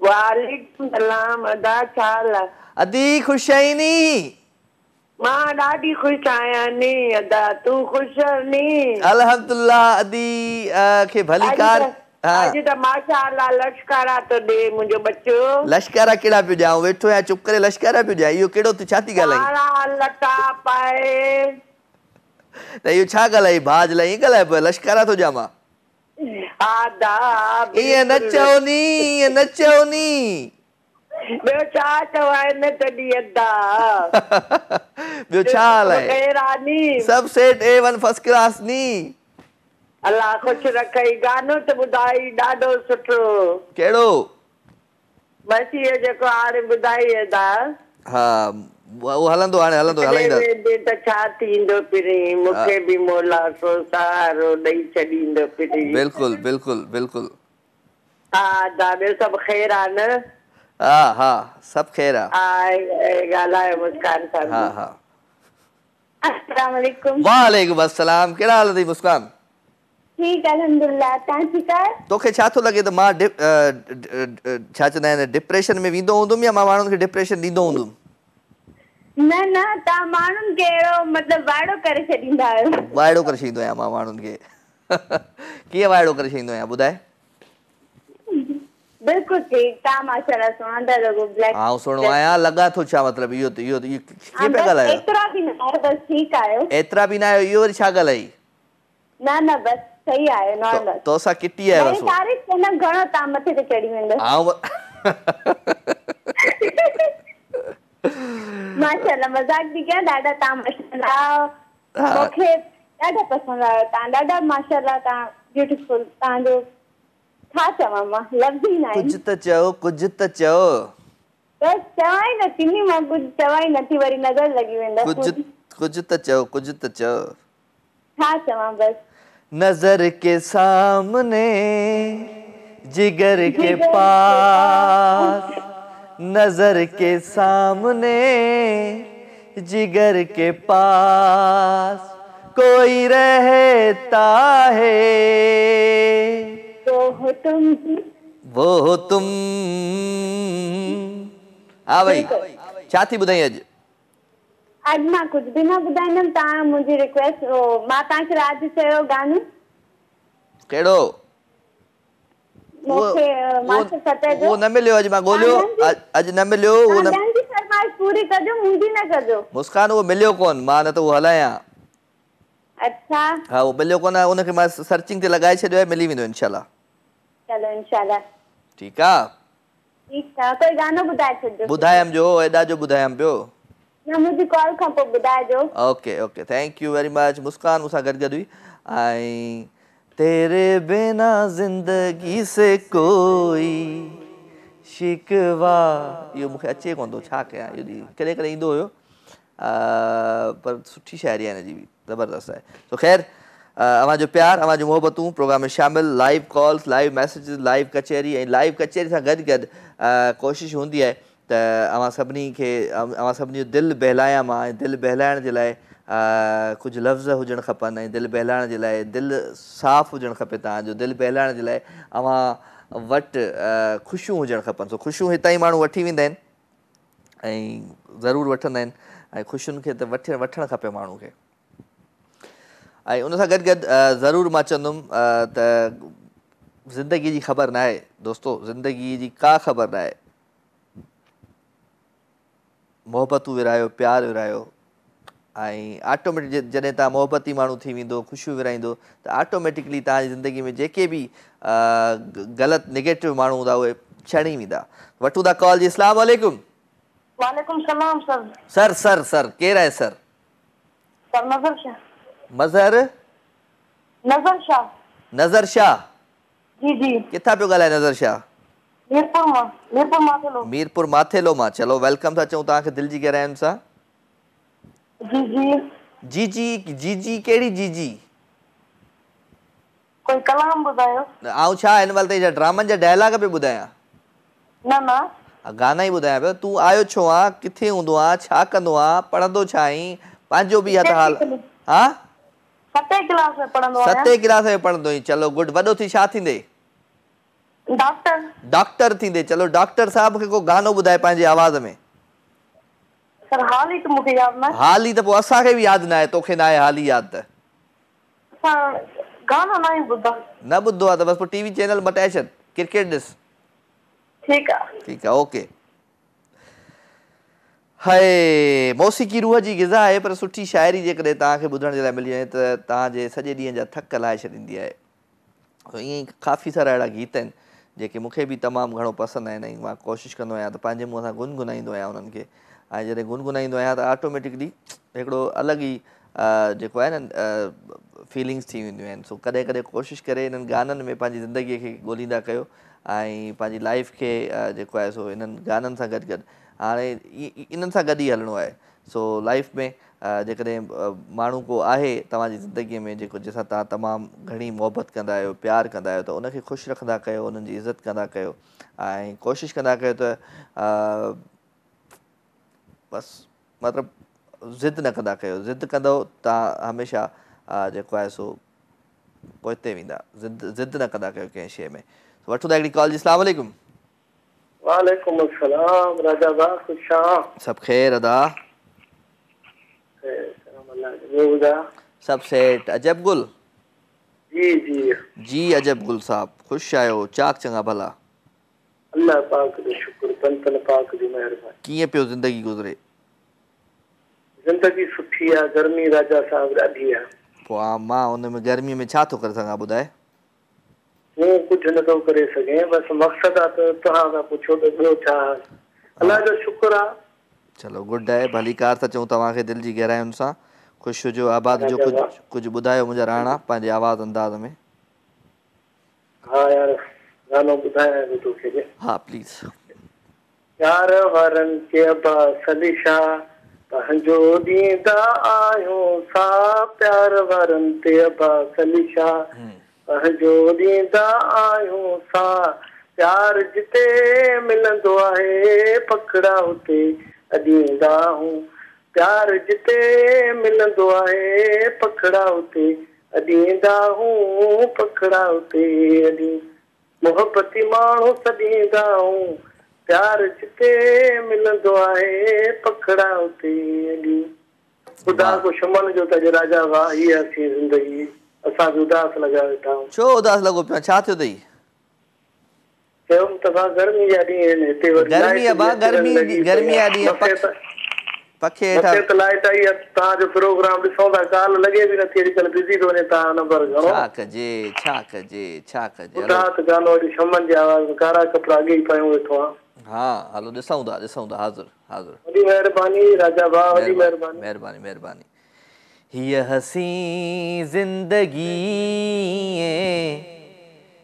वालेकुम सलाम। अदा छा हाल आहे? अदी ख़ुशि आहीं नी? मां ॾाढी ख़ुशि आहियां नी अदा, तूं ख़ुशि आहीं नी? अल्हम्दुलिल्लाह। अदी खे भली कार। अॼु त माशाअल्लाह लश्करा तो ॾे मुंहिंजो बच्चो। लश्करा कहिड़ा पियो ॾियां, वेठो आहियां चुप करे लश्करा पियो ॾियां, इहो कहिड़ो तूं छा थी ॻाल्हाईं? कारा लटा पाए त इहो छा ॻाल्हाई, भाॼ लाइ ईअं ॻाल्हाए पियो, लश्करा थो ॾियां मां? ईअं न चओ नी, ईअं न चओ नी। ॿियो छा चवां न तॾहिं अदा। ॿियो छा हाल आहे? सभु सेट A1 फर्स्ट क्लास नी। अल्लाह ख़ुशि रखई। गानो त ॿुधाई ॾाढो सुठो। कहिड़ो? बस इहो जेको हाणे ॿुधाई अदा। हा वो हलंदो हाणे हलंदो हलाईंदा। त छा थींदो पिरी मूंखे बि मौला को सहारो ॾेई छॾींदो पिरी। बिल्कुलु बिल्कुलु बिल्कुलु। हा ॿियो सभु ख़ैर आहे न? हा हा सभु ख़ैर आहे। हा ॻाल्हायो मुस्कान साहब। हा हा अस्सलाम वालेकुम। वालेकुम अस्सलाम। कहिड़ा हाल अथई मुस्कान? ठीक अल्हम्दुलिल्लाह। तव्हां ठीकु आहियो? तोखे छा थो लॻे त मां छा चवंदा आहिनि डिप्रेशन में वेंदो हूंदुमि या मां माण्हुनि खे डिप्रेशन ॾींदो हूंदुमि? न न तव्हां माण्हुनि खे अहिड़ो मतिलबु वाइड़ो करे छॾींदा आहियो। वाइड़ो करे छॾींदो आहियां मां माण्हुनि खे। कीअं वाइड़ो करे छॾींदो आहियां ॿुधाए? बिल्कुलु ठीकु। तव्हां माशाल्लाह सुहिणा था लॻो। आउं सुहिणो आहियां लॻा थो छा मतिलबु? इहो कीअं पिया ॻाल्हायो? एतिरा बि न आहियो बसि ठीकु आहियो। एतिरा बि न आहियो इहो वरी छा ॻाल्हाई? न न बसि सही आहियो नॉर्मल। तोसां किटी आहे बसि। तारीफ़ कंदमि घणो तव्हां मथे ते चढ़ी वेंदो। माशाल्लाह मज़ाक थी कयां। ॾाढा तव्हां माशाल्लाह मूंखे ॾाढा पसंदि आहियो। तव्हां ॾाढा माशाल्लाह तव्हां ब्यूटीफुल। तव्हांजो छा चवां मां लफ़्ज़ ई न आहिनि। कुझु त चओ कुझु त चओ। बसि चवां ई नथी नी मां कुझु चवां ई नथी वरी नज़र लॻी वेंदा। कुझु त चओ कुझु त चओ। छा चवां बसि? नजर के सामने जिगर के पास नजर के सामने जिगर के पास कोई रहता है वो हो तुम। हाँ भाई छा थी ॿुधाई अॼु? अॼु मां कुझु बि न ॿुधाईंदमि। तव्हां मुंहिंजी रिक्वेस्ट मां तव्हांखे राति चयो गानो कहिड़ो? वो न मिलियो अॼु मां ॻोल्हियो अॼु न मिलियो। पूरी कजो मुंहिंजी न कजो। मुस्कान उहो मिलियो कोन मां न त उहो हलायां। अच्छा हा उहो मिलियो कोन उनखे मां सर्चिंग ते लॻाए छॾियो आहे। मिली वेंदो इंशाल्लाह। चलो इंशाल्लाह ठीकु आहे। ठीकु आहे कोई गानो ॿुधाए छॾिजो। ॿुधायमि जो एॾा जो ॿुधायमि पियो। न मुंहिंजी कॉल खां पोइ ॿुधाइजो। Okay okay thank you very much. Muskan मूंसां गॾु हुई। ऐं तेरे बिना ज़िंदगी से कोई शिकवा इहो मूंखे अचे कोन थो छा कयां। इहो कॾहिं कॾहिं ईंदो हुयो पर सुठी शाइरी आहे हिनजी बि ज़बरदस्त आहे। तो ख़ैर अवांजो प्यार अवांजो मोहबतूं प्रोग्राम में शामिल live calls live messages live कचहरी ऐं लाइव कचहरी सां गॾु गॾु कोशिशि हूंदी आहे त अवां सभिनी खे अवां सभिनी जो दिलि बहलायां मां। ऐं दिलि बहलाइण जे लाइ कुझु लफ़्ज़ हुजणु खपनि। ऐं दिलि बहलाइण जे लाइ दिलि साफ़ु हुजणु खपे। तव्हांजो दिलि बहलाइण जे लाइ अवां वटि ख़ुशियूं हुजणु खपनि। सो ख़ुशियूं हितां ई माण्हू वठी वेंदा आहिनि ऐं ज़रूरु वठंदा आहिनि। ऐं ख़ुशियुनि खे त वठणु खपे माण्हू खे। ऐं उन सां गॾु गॾु ज़रूरु मां चवंदुमि त ज़िंदगीअ जी ख़बर न आहे दोस्तो। ज़िंदगीअ जी का ख़बर न आहे। मोहबतूं विरायो प्यारु विरायो ऐं ऑटोमेटिक जॾहिं तव्हां मोहबती माण्हू थी वेंदो ख़ुशियूं विराईंदो त ऑटोमेटिकली तव्हांजी ज़िंदगी में जेके बि ग़लति नेगेटिव माण्हू हूंदा उहे छणी वेंदा। वठूं था कॉल जी। अस्सलाम वालेकुम। वालेकुम सलाम सर। सर सर सर केरु आहे सर? सर नज़र शाह। मज़हर नज़र शाह। नज़र शाह जी जी। किथां पियो ॻाल्हाए नज़र शाह? मीरपुर माथेलो मां। चलो वेलकम था चऊं तव्हांखे दिलि जी गहराइयुनि सां। जी जी जी जी जी जी कहिड़ी जी जी? कोई कलाम ॿुधायो। आउं छा हिन महिल ताईं ड्रामनि जा डायलॉग पियो ॿुधायां? न न गाना ई ॿुधायां पियो। तूं आयो छो आहे किथे हूंदो आहे छा कंदो आहे पढ़ंदो छा आहीं पंहिंजो बि हथ हाल? हा 7वीं क्लास में पढ़ंदो आहियां। 7वीं क्लास में पढ़ंदो आहीं। चलो गुड। वॾो थी छा थींदे? डॉक्टर। डॉक्टर थींदे। चलो डॉक्टर साहब खे को गानो ॿुधाए पंहिंजे आवाज़ में। सर हाल ई त मूंखे यादि न आहे। हाल ई त पोइ असांखे बि यादि न आहे तोखे न आहे हाल ई यादि त। गाना न ॿुधा। न ॿुधो आहे त बसि पोइ टीवी चैनल मटाए छॾ क्रिकेट ॾिस। ठीकु आहे ठीकु आहे ओके। हाय मौसीक़ी रूह जी ग़िज़ा आहे पर सुठी शाइरी जेकॾहिं तव्हांखे ॿुधण जे लाइ मिली वञे त तव्हांजे सॼे ॾींहं जा थक लाहे छॾींदी आहे। ईअं ई काफ़ी सारा अहिड़ा गीत आहिनि जेके मूंखे बि तमामु घणो पसंदि आहिनि ऐं मां कोशिशि कंदो आहियां त पंहिंजे मुंहं सां गुनगुनाईंदो आहियां उन्हनि खे। ऐं जॾहिं गुनगुनाईंदो आहियां त ऑटोमेटिकली हिकिड़ो अलॻि ई जेको आहे न फीलिंग्स थी वेंदियूं आहिनि। सो कॾहिं कॾहिं कोशिशि करे इन्हनि गाननि में पंहिंजी ज़िंदगीअ खे ॻोल्हींदा कयो ऐं पंहिंजी लाइफ खे जेको आहे सो इन्हनि गाननि सां गॾु गॾु हाणे इन्हनि सां गॾु ई हलणो आहे। सो लाइफ में जेकॾहिं माण्हू को आहे तव्हांजी ज़िंदगीअ में जेको जंहिंसां तव्हां तमामु घणी मोहबत कंदा आहियो, प्यारु कंदा आहियो, त उनखे ख़ुशि रखंदा कयो, उन्हनि जी इज़त कंदा कयो ऐं कोशिशि कंदा कयो त बसि मतिलबु ज़िद न कंदा कयो। ज़िद कंदव तव्हां हमेशह जेको आहे सो पोइते वेंदा। ज़िद न कंदा कयो कंहिं शइ में। वठूं था हिकिड़ी कॉल जी। अस्सलाम वालेकुम। वालेकुम अस्सलाम राजा भाउ, ख़ुशि आहियो? सभु ख़ैर अदा? सभु सेठ। अजब गुल? जी जी जी अजब गुल साहब, ख़ुशि आहियो? चाक चङा भला? अल्लाह पाक जो शुक्र, तन पाक जी महिरबानी। कीअं पियो ज़िंदगी गुज़रे? ज़िंदगी सुठी आहे, गर्मी राजा साहब ॾाढी आहे। पोइ मां उन में गर्मीअ में छा थो करे सघां ॿुधाए? तूं कुझु नथो करे सघे, बसि मक़सदु आहे त तव्हां खां पुछो त ॿियो छा? अल्लाह जो शुक्र आहे। चलो गुड आहे, भली कार था चऊं तव्हांखे दिलि जी गहराइयुनि सां। ख़ुशि हुजो, आबाद जो। कुझु ॿुधायो मुंहिंजा राणा पंहिंजे आवाज़ अंदाज़ में। हा यार गानो ॿुधायां थो तोखे। हा प्लीज़। प्यार वारनि खे अब्बास अली शाह पंहिंजो ॾींदा आहियूं सा, प्यार वारनि ते अब्बास अली शाह पंहिंजो ॾींदा आहियूं सा। प्यार जिते मिलंदो आहे पकड़ा उते अॾींदा हूं, प्यार जिते मिलंदो आहे पकड़ा उते अॾींदा हूं, पकड़ा उते अॾी मोहबती माण्हू सॾींदा हूं, प्यार जिते मिलंदो आहे पकड़ा उते अॾी। ख़ुदा को शमन जो त राजा वाह ही असी ज़िंदगी असां उदास लॻा वेठा आहियूं। छो उदास लॻो पिया? छा थियो अथई? चयो त गर्मी जा ॾींहं आहिनि हिते। गर्मी जा ॾींहं पखे हेठां लाइट आई आहे। तव्हांजो प्रोग्राम ॾिसूं था, कॉल लॻे बि नथी, अॼुकल्ह बिज़ी थो वञे। तव्हां नंबर घणो? छा कजे छा कजे छा कजे। रात गानो अॼु शमन जी आवाज़ में कारा कपिड़ा अॻे ई पायूं वेठो आहे। हा हलो ॾिसूं था। हाज़िर हाज़िर। वॾी महिरबानी राजा भाउ, वॾी महिरबानी। महिरबानी महिरबानी। हीअ हसी ज़िंदगी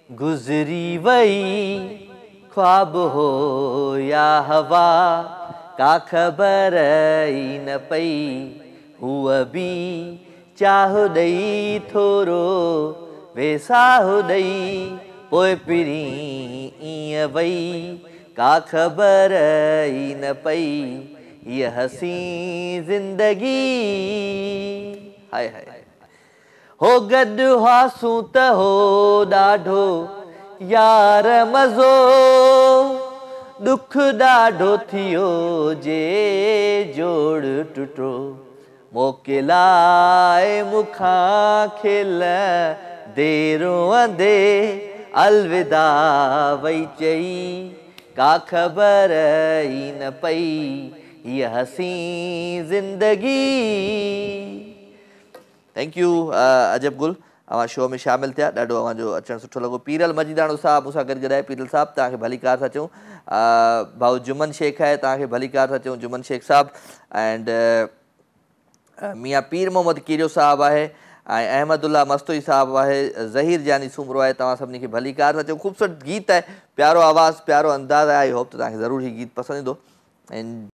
गुज़री वई, ख्वाब हो या हवा का ख़बर ई न पई, हूअ बि चाहो ॾेई थोरो वेसाहो ॾेई पोइ पिरी ईअं वई का ख़बर ई न पई, हीअ हसी ज़िंदगी। हाय हाय हो गॾु हुआसूं त हो ॾाढो यार मज़ो, दुख ॾाढो थियो जे जोड़ टुटो, मौक़े लाइ मूंखां खिल देरो अंदे अलविदा वई चई, का ख़बर ई न पई, हीअ हसी ज़िंदगी। थैंक यू अजब गुल, अवां शो में शामिल थिया, ॾाढो अवांजो अचणु सुठो लॻो। पीरल मजीदाणो साहब मूंसां गॾु ॻाल्हाए। पीरल साहब तव्हांखे भली कार था चऊं। भाऊ जुमन शेख आहे, तव्हांखे भली कार था चऊं जुमन शेख साहब। एंड मियाँ पीर मोहम्मद कीरियो साहब आहे ऐं अहमदुल्ला मस्तोई साहब आहे। ज़हीर जानी सूमरो आहे। तव्हां सभिनी खे भली कार था चऊं। ख़ूबसूरत गीत आहे, प्यारो आवाज़ु, प्यारो अंदाज़ आहे। आई होप त तव्हांखे ज़रूरु ही गीत पसंदि ईंदो। एंड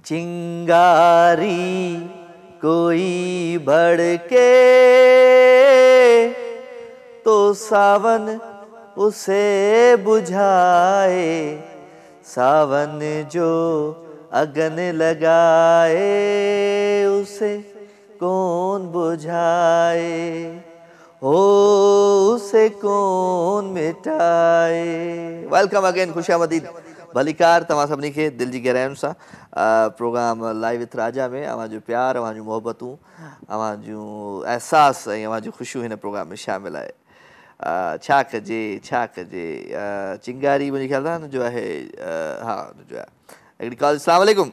चिंगारी कोई भड़के तो सावन उसे बुझाए, सावन जो अगन लगाए उसे कौन बुझाए, हो उसे कौन मिटाए। वेलकम अगेन, खुश आमदीद भलीकार तव्हां सभिनी खे दिल जी गहराइयुनि सां प्रोग्राम लाइव विथ राजा में अवां जो प्यार, अवां जूं मोहबतूं, अवां जूं एहसास ऐं अवां जूं ख़ुशियूं हिन प्रोग्राम में शामिल आहे। छा कजे छा कजे, चिंगारी मुंहिंजे ख़्याल सां जो आहे, हा जो आहे हिकिड़ी कॉल। अस्सलाम वालेकुम।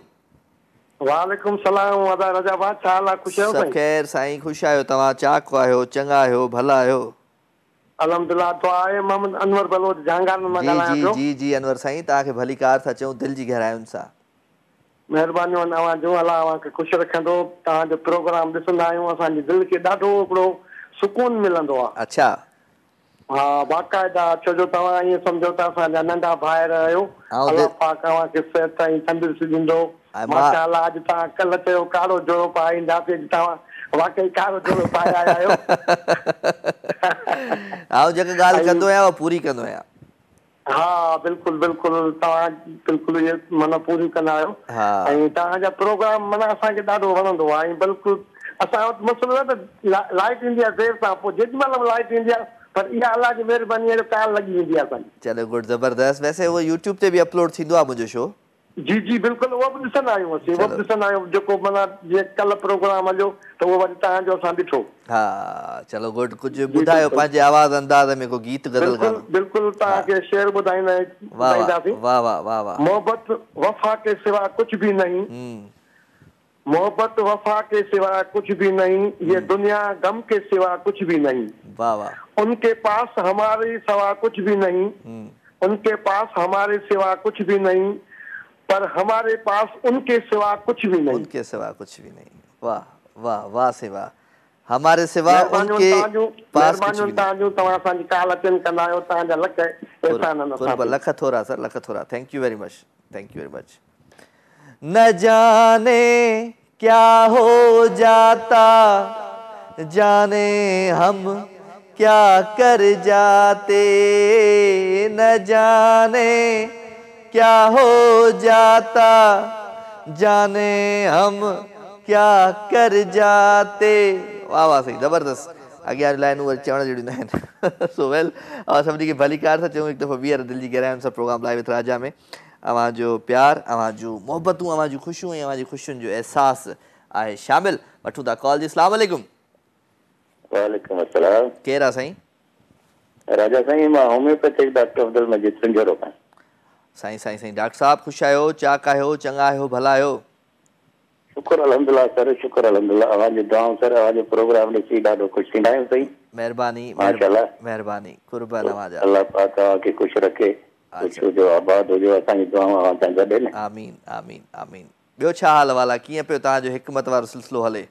वालेकुम सलाम वादा राजा भाई, छा हाल आहे? ख़ुशि आहियो? सब ख़ैर साईं, ख़ुशि आहियो? तव्हां चाक आहियो, चङा आहियो, भला आहियो? अल्हम्दुलिल्लाह। तो आहे मोहम्मद अनवर बलोच जहांगार में जी ॻाल्हायां पियो। जी जी अनवर साईं, तव्हांखे भलीकार था चऊं दिल जी गहराइयुनि सां। महिरबानी अवां जो अलाह अवांखे ख़ुशि रखंदो। तव्हांजो प्रोग्राम ॾिसंदा आहियूं, असांजे दिलि खे ॾाढो हिकिड़ो सुकून मिलंदो आहे। अच्छा। हा बाक़ाइदा, छो जो तव्हां ईअं सम्झो था असांजा नंढा भाइर आहियो। अलाह पाक अवांखे सिहत ऐं तंदुरुस्ती ॾींदो। माशाअल्लाह अॼु तव्हां कल्ह चयो कारो जोड़ो पाईंदासीं, तव्हां वाकई कारो जोड़ो पाए आया आहियो। आउं जेका ॻाल्हि कंदो आहियां उहा पूरी कंदो आहियां। हा बिल्कुलु बिल्कुलु, तव्हां बिल्कुलु इहे माना पूरी कंदा आहियो। ऐं तव्हांजा प्रोग्राम माना असांखे ॾाढो वणंदो आहे। ऐं बिल्कुलु असां वटि मसइलो आहे त लाइट ईंदी आहे देरि सां, पोइ जेॾी महिल बि लाइट ईंदी आहे, पर इहा अलाह जी महिरबानी आहे काल लॻी वेंदी आहे असांजी। चलो गुड, ज़बरदस्त। वैसे उहो यूट्यूब ते बि अपलोड थींदो आहे मुंहिंजो शो? जी जी बिल्कुलु, उहो बि ॾिसंदा आहियूं असीं, उहो बि ॾिसंदा आहियूं। जेको माना जीअं कल्ह प्रोग्राम हलियो त उहो वरी तव्हांजो असां ॾिठो। हा चलो गुड, कुझु ॿुधायो पंहिंजे आवाज़ अंदाज़ में को गीत गज़ल गानो। बिल्कुलु तव्हांखे शेर ॿुधाईंदासीं। वाह वाह वाह वाह। मोहब्बत वफा के सिवा कुछ भी नहीं, मोहब्बत वफा के सिवा कुछ भी नहीं, ये दुनिया गम के सिवा कुछ भी नहीं। वाह वाह। उनके पास हमारे सिवा कुछ भी नहीं, उनके पास हमारे सिवा कुछ भी नहीं, पर हमारे पास उनके सिवा कुछ भी नहीं। उनके सिवा कुछ भी नहीं। वाह वाह वाह से वाह। हमारे सिवा उनके पास कुछ भी नहीं। तव्हां असांजी काल अटेंड कंदा आहियो, तव्हांजा लख एहसान। लख थोरा सर, लख थोरा। Thank you very much, thank you very much. न जाने क्या हो जाता, जाने हम क्या कर जाते, न जाने क्या हो जाता, जाने हम क्या कर जाते। वाह वाह सही, ज़बरदस्त। अॻियां लाइनूं चवण जहिड़ियूं न आहिनि। सो वेल, सभिनी खे भलीकार था चऊं। हिकु दफ़ो ॿीहर दिलि जी गहराइयुनि सां प्रोग्राम लाइव विथ राजा में अवां जो प्यार, अवां जूं मोहबतूं, अवां जूं ख़ुशियूं ऐं अवां जी ख़ुशियुनि जो एहसास आहे शामिल। वठूं था कॉल जी। अस्सलाम वालेकुम। वालेकुम अस्सलाम। केरु आहे साईं? राजा साईं, मां होम्योपैथिक डॉक्टर अब्दुल मजीद सिंजरो खां। साईं साईं साईं डॉक्टर साहब, ख़ुशि आहियो, चाक आहियो, चङा आहियो, भला आहियो? शुक्र अल्हम्दुलिल्लाह सर, शुक्र अल्हम्दुलिल्लाह। अवांजी दुआऊं सर, अवांजो प्रोग्राम ॾिसी ॾाढो ख़ुशि थींदा आहियूं साईं। महिरबानी माशाअल्लाह, महिरबानी, कुर्बान अवांजा। अल्लाह पाक तव्हांखे ख़ुशि रखे, ख़ुशि हुजो, आबाद हुजो। असांजी दुआऊं अवां सां गॾु आहिनि। आमीन आमीन आमीन। ॿियो छा हाल अहिवाल आहे? कीअं पियो तव्हांजो हिकमत वारो सिलसिलो हले?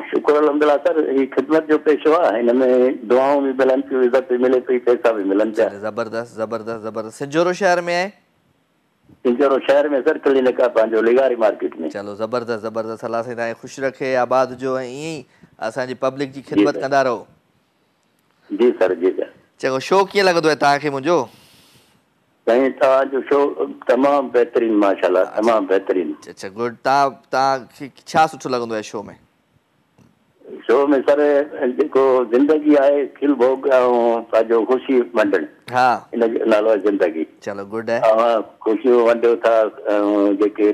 शुक्र अल्हम्दुलिल्लाह सर, ही ख़िदमत जो पेशो आहे। हिन में दुआऊं बि मिलनि थियूं, इज़त बि मिले पई, पैसा बि मिलनि पिया। ज़बरदस्त ज़बरदस्त ज़बरदस्त। सिंजोरो शहर में आहे? सिंजोरो शहर में सर, क्लिनिक आहे पंहिंजो लिगारी मार्केट में। चलो ज़बरदस्त ज़बरदस्त। अल्लाह साईं तव्हांखे ख़ुशि रखे, आबाद हुजो ऐं ईअं ई असांजी पब्लिक जी ख़िदमत कंदा रहो। जी सर, जी सर। चङो, शो कीअं लॻंदो आहे तव्हांखे मुंहिंजो? साईं तव्हांजो शो तमामु बहितरीन, माशाअल्लाह तमामु बहितरीन। अच्छा गुड। तव्हांखे छा सुठो लॻंदो आहे शो में? शो में सर जेको ज़िंदगी आहे, खिल भोग ऐं पंहिंजो ख़ुशी वंडणु, हा हिन जो नालो आहे ज़िंदगी। चलो गुड है। तव्हां ख़ुशियूं वंडियो था, जेके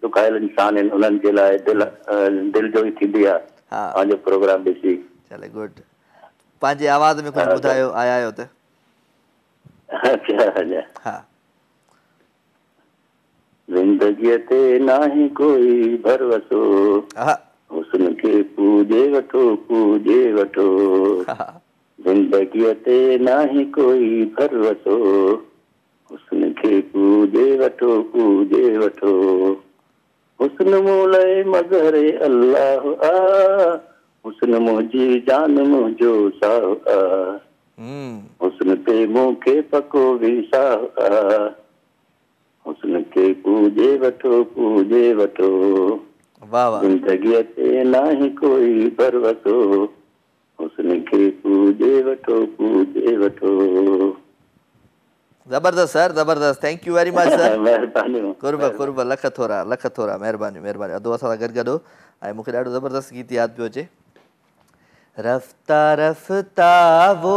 ॾुखायल इंसान आहिनि उन्हनि जे लाइ दिलि जो ई थींदी आहे पंहिंजो प्रोग्राम ॾिसी। चलो गुड। पंहिंजे आवाज़ में कुझु ॿुधायो, आया आहियो त? अच्छा। ज़िंदगीअ ते नाहे कोई भरवसो, हुस्न खे पूजे वठो पूजे वठो। ज़िंदगीअ ते नाहे कोई भरवसो, हुस्न खे पूजे वठो पूजे वठो। हुस्न मूं मज़हर अल्लाह आ, हुस्न मुंहिंजी जान मुंहिंजो साह आ। हुस्न ते मूंखे पको विसाह आ, हुस्न के पूजे वठो वाह वाह जिंदगी ते नाही कोई परवसो हुस्न के पूजे वठो जबरदस्त सर जबरदस्त thank you very much sir महिरबानी कुर्ब लख थोरा महिरबानी अदो असां गॾु गॾो ऐं मूंखे ॾाढो ज़बरदस्त गीत यादि पियो अचे रफ्ता रफ्ता वो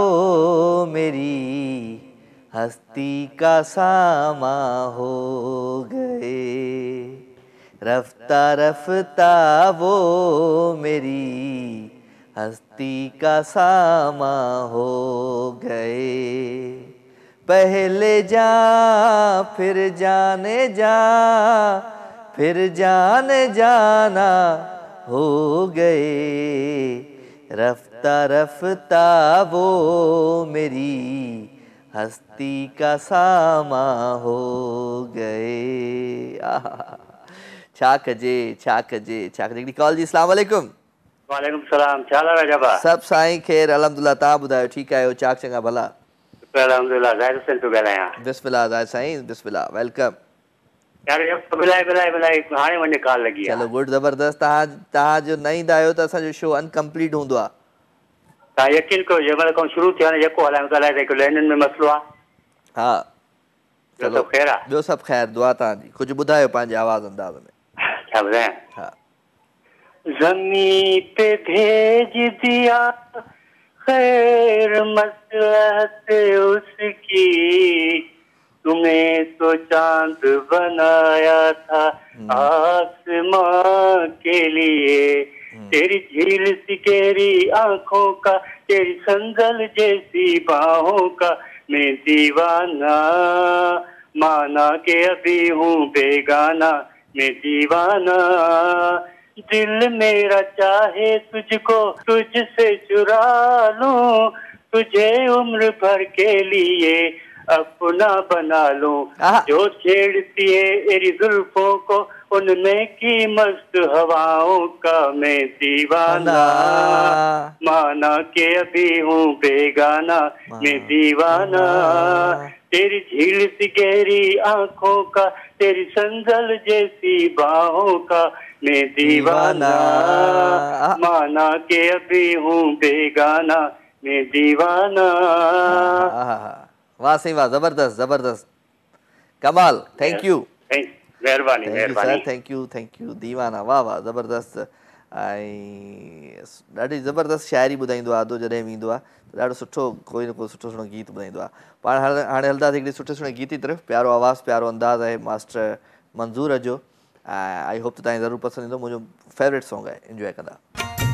मेरी हस्ती का सामा हो गए रफ्ता रफ्ता वो मेरी हस्ती का सामा हो गए पहले जा फिर जाने जा फिर जाने जाना हो गए रफ्ता रफ्ता वो मेरी हस्ती का सामा हो गए छा कजे हिकिड़ी कॉल जी अस्सलाम वालेकुम वालेकुम सलाम छा हाल आहे जबा सभु साईं ख़ैर अल्हम्दुलिल्लाह तव्हां ॿुधायो ठीकु आहियो चाक चङा भला अल्हम्दुलिल्लाह ज़ाहिर हुसैन थो ॻाल्हायां बिस्मिल्लाह ज़ाहिर साईं बिस्मिल्लाह वेलकम यार बिलाए हाणे वञे कॉल लगी आहे चलो गुड ज़बरदस्त तव्हां जो न ईंदा आहियो त असांजो शो अनकम्प्लीट हूंदो आहे तव्हां यकीन कयो जंहिंमहिल खां शुरू थियो आहे जेको हलायूं ॻाल्हाए त हिकु लाइनुनि में मसइलो आहे हा चलो ख़ैर आहे ॿियो सभु ख़ैर दुआ तव्हांजी कुझु ॿुधायो पंहिंजे आवाज़ अंदाज़ में छा ॿुधायां हा ज़मीन पे भेज दिया खैर मसलहत उसकी तूने तो चांद बनाया था आसमां के लिए तेरी झील सी गहरी आंखों का तेरी संदल जैसी बाहों का मैं दीवाना माना के अभी हूँ बेगाना मैं दीवाना दिल मेरा चाहे तुझको तुझसे चुरा लूं तुझे उम्र भर के लिए अपना बना लूं जो छेड़ती है तेरी जुल्फों को उनमें की मस्त हवाओं का मैं दीवाना माना के अभी हूँ बेगाना मैं दीवाना तेरी झील सी गहरी आंखों का तेरी संदल जैसी बाहों का मैं दीवाना माना के अभी हूँ बेगाना मैं दीवाना वाह सही वाह जबरदस्त कमाल थैंक यू मेहरबानी थैंक यू दीवाना वाह वाह ज़बरदस्त ऐं ॾाढी ज़बरदस्त शाइरी ॿुधाईंदो आहे अदो जॾहिं बि ईंदो आहे त ॾाढो सुठो कोई न कोई सुठो गीत ॿुधाईंदो आहे पाण हाणे हलंदासीं हिकिड़ी सुठे गीत जी तरफ़ प्यारो आवाज़ु प्यारो अंदाज़ आहे मास्टर मंज़ूर जो ऐं आई होप त तव्हांखे ज़रूरु पसंदि ईंदो मुंहिंजो फेवरेट सॉन्ग आहे इंजॉय कंदा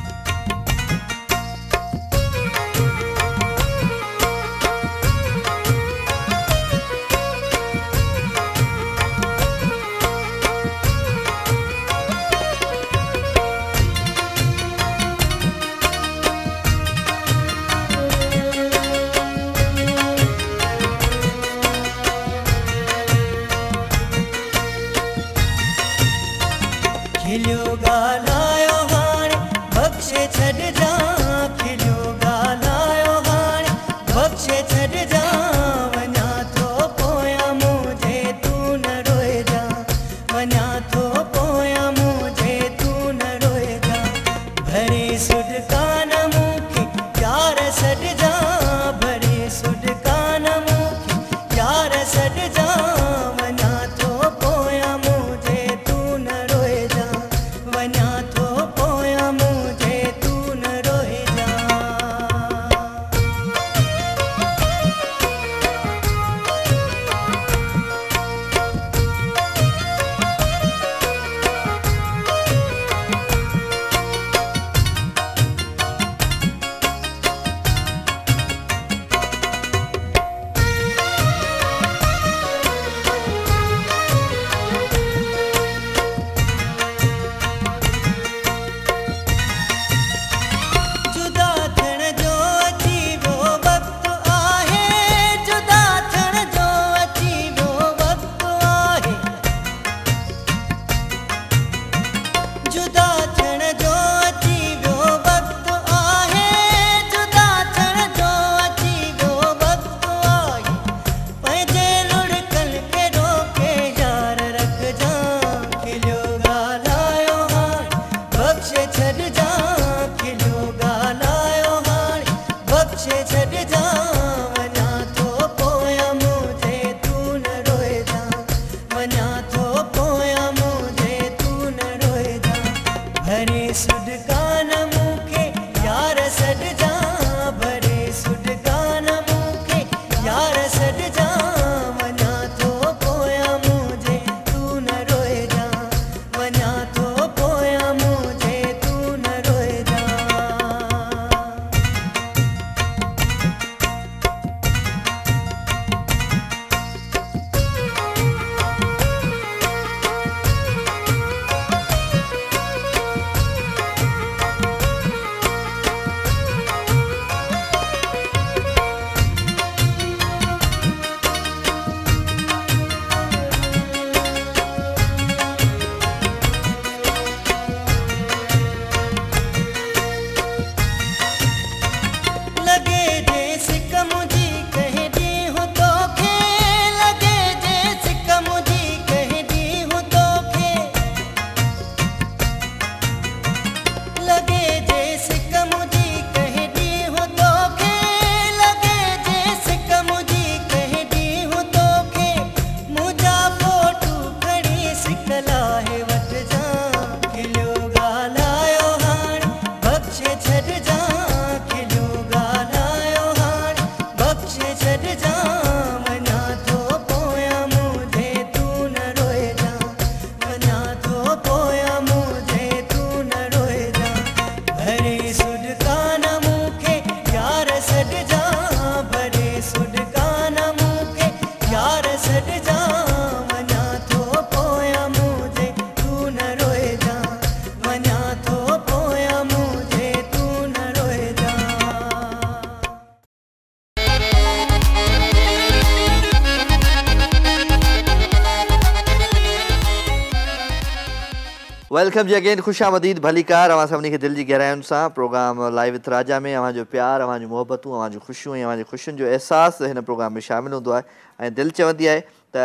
वेलकम जी अगेन, खुश आमदीद, भली कार अवां सभिनी खे दिलि जी गहराइयुनि सां प्रोग्राम लाइव विथ राजा में अवां जो प्यार, अवां जूं मोहबतूं, अवां जूं ख़ुशियूं ऐं अवां जी ख़ुशियुनि जो अहसासु हिन प्रोग्राम में शामिलु हूंदो आहे ऐं दिलि चवंदी आहे त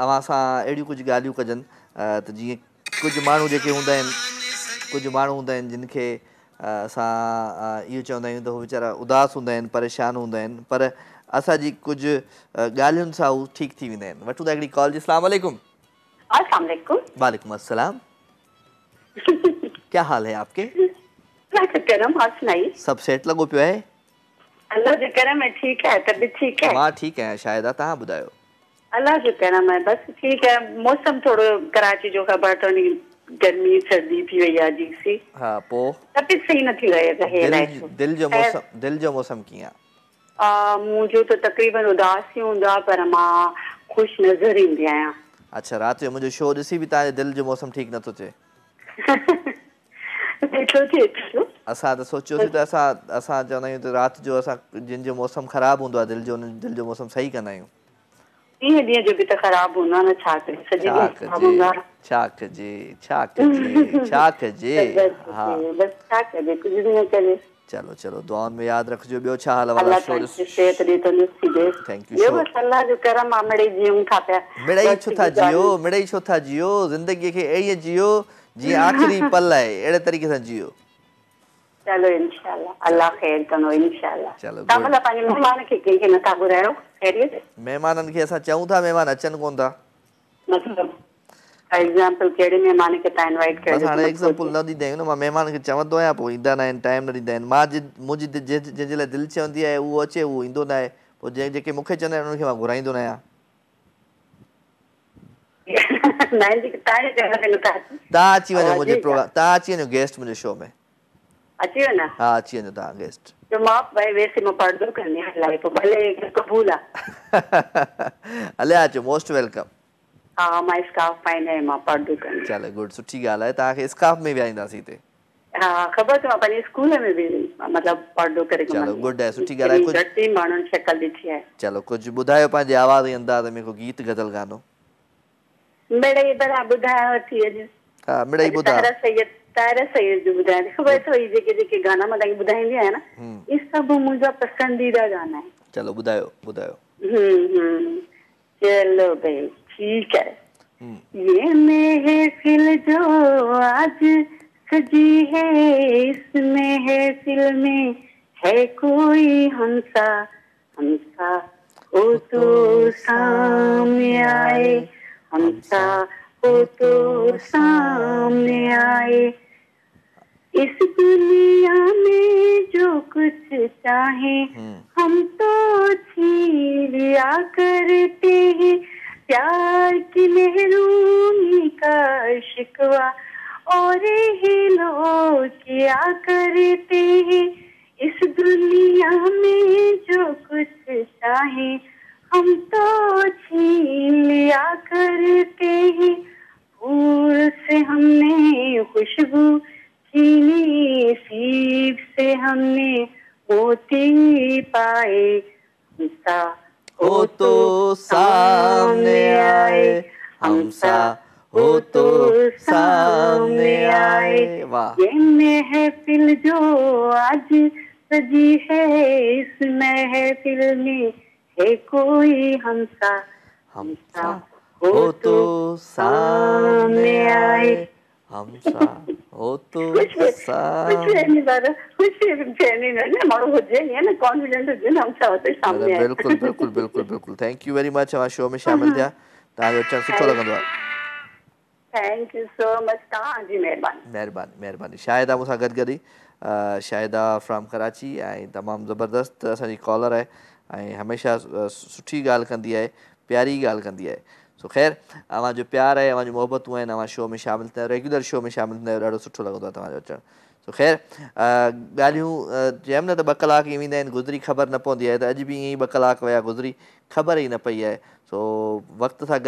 अवां सां अहिड़ियूं कुझु ॻाल्हियूं कजनि त जीअं कुझु माण्हू जेके हूंदा आहिनि जिन खे असां इहो चवंदा आहियूं त उहे वीचारा उदास हूंदा आहिनि, परेशान हूंदा आहिनि, पर असांजी कुझु ॻाल्हियुनि सां उहे ठीकु थी वेंदा आहिनि। वठूं था हिकिड़ी कॉल जी। अस्सलाम वालेकुम। वालेकुम अस्सलाम। क्या हाल है आपके? सब सेट लगो पियो है? अल्लाह जो करम है, ठीक है, तबीयत ठीक है? मां ठीक है शायदा, तहां बुधायो? अल्लाह जो करम है, बस ठीक है। मौसम थोड़ो कराची जो ख़बर तो नहीं, गर्मी सर्दी थी वई है जी सी। हां, पो तबीयत सही न थी रहे। दिल जो मौसम किया? मुझे तो तकरीबन उदास ही हुंदा, पर मां खुश नजर ईंदी आहियां। अच्छा, रात जो मुझे शो ॾिसी भी ताजे दिल जो मौसम ठीक न तो चे? असां त सोचियोसीं त असां चवंदा आहियूं त राति जो असां जिन जो मौसम ख़राब हूंदो आहे दिल जो मौसम सही कंदा आहियूं। ॾींहं जो बि त ख़राब हूंदो आहे न, छा कजे, सॼे ॾींहुं ख़राब हूंदो आहे। छा कजे हा, बस छा कजे, कुछ भी न करे। चलो चलो, दुआउनि में यादि रखिजो। ॿियो छा हाल वाला शो? सेहत ॾे तंदुरुस्ती ॾे। Thank U. बस अल्लाह जो करम आहे, मिड़ई जीऊं था पिया। मिड़ई छो था जियो, ज़िंदगीअ खे अहिड़ी जियो जीअं आख़िरी पल आहे, अहिड़े तरीक़े सां जियो। चलो इंशाल्लाह, अल्लाह ख़ैर कंदो इंशाल्लाह। चलो, तव्हां भला पंहिंजे महिमान खे कंहिंखे नथा घुरायो? ख़ैरियत? महिमाननि खे असां चऊं था, महिमान अचनि कोन था। मतलब एग्जांपल कहिड़े महिमान खे तव्हां इनवाइट कयो? बस हाणे एग्जांपल न ॾींदा आहियूं न, मां महिमान खे चवंदो आहियां, पोइ ईंदा न आहिनि, टाइम न ॾींदा आहिनि। मुंहिंजी जंहिंजे लाइ दिलि चवंदी आहे उहो अचे, उहो ईंदो न आहे। पोइ जेके मूंखे चवंदा आहिनि उन्हनि खे मां घुराईंदो न आहियां। तव्हां अची वञो मुंहिंजे प्रोग्राम, तव्हां अची वञो गेस्ट मुंहिंजे शो में। अची वञो? हा, अची वञो तव्हां गेस्ट। तो मां भाई वैसे मां पर्दो करनी है लाइफ, भले कबूल आहे। हले अचो, मोस्ट वेलकम। हाँ, मां स्कार्फ पाईंदी आहियां, मां पर्दो करनी। चलो गुड, सुठी ॻाल्हि आहे। तव्हांखे स्कार्फ में विहारींदासीं हिते। हाँ, ख़बर अथव, पंहिंजे स्कूल में बि मतलब पर्दो करे चलो गुड है, सुठी ॻाल्हि आहे। घटि माण्हुनि शक्ल ॾिठी आहे। चलो कुझु ॿुधायो पंहिंजे आवाज़ ऐं अंदाज़ में, को गीत गज़ल गानो। मिड़ई भला ॿुधायो थी अॼु। हा, मिड़ई ॿुधायो। तारा सैयद जो ॿुधायो। ख़बर अथव, इहे जेके गाना मां तव्हांखे ॿुधाईंदी आहियां न, इहे सभु मुंहिंजा पसंदीदा गाना आहिनि। चलो ॿुधायो। चलो भाई ठीक है। ये महफिल जो आज सजी है, इस महफिल में है कोई हमसा हो तो सामने आए, हमसा हो तो सामने आए। इस दुनिया में जो कुछ चाहे हम तो छीन लिया करते हैं, प्यार की महरूमी का शिकवा और ही लोग किया करते हैं। इस दुनिया में जो कुछ चाहे हम तो छीन लिया करते हैं। फूल से हमने खुशबू छीनी, सीप से हमने मोती पाए, हमसा हो तो सामने आए, हमसा हो तो सामने आए। वाह। ये महफिल जो आज सजी है, इस महफिल में है कोई हमसा हो तो सामने आए, हमसा हो तो बिल्कुल। थैंक यू वेरी मच हमारे शो में शामिल थिया। तव्हांजो अचणु सुठो लॻंदो आहे। थैंक यू सो मच, तव्हांजी महिरबानी। शाहिदा मूंसां गॾु शाहिदा फ्रॉम कराची ऐं तमामु ज़बरदस्त असांजी कॉलर आहे ऐं हमेशह सुठी ॻाल्हि कंदी आहे, प्यारी ॻाल्हि कंदी आहे। सो ख़ैर, अवां जो प्यार आहे, अवां जी मोहबतूं आहिनि, अवां शो में शामिल थिया, रेगुलर शो में शामिल थींदा आहियो, ॾाढो सुठो लॻंदो आहे तव्हांजो अचणु। सो ख़ैर, ॻाल्हियूं चयमि न त 2 कलाक ईअं वेंदा आहिनि गुज़री, ख़बर न पवंदी आहे। त अॼु बि ईअं ई 2 कलाक विया गुज़री, ख़बर ई न पई आहे। सो वक़्त सां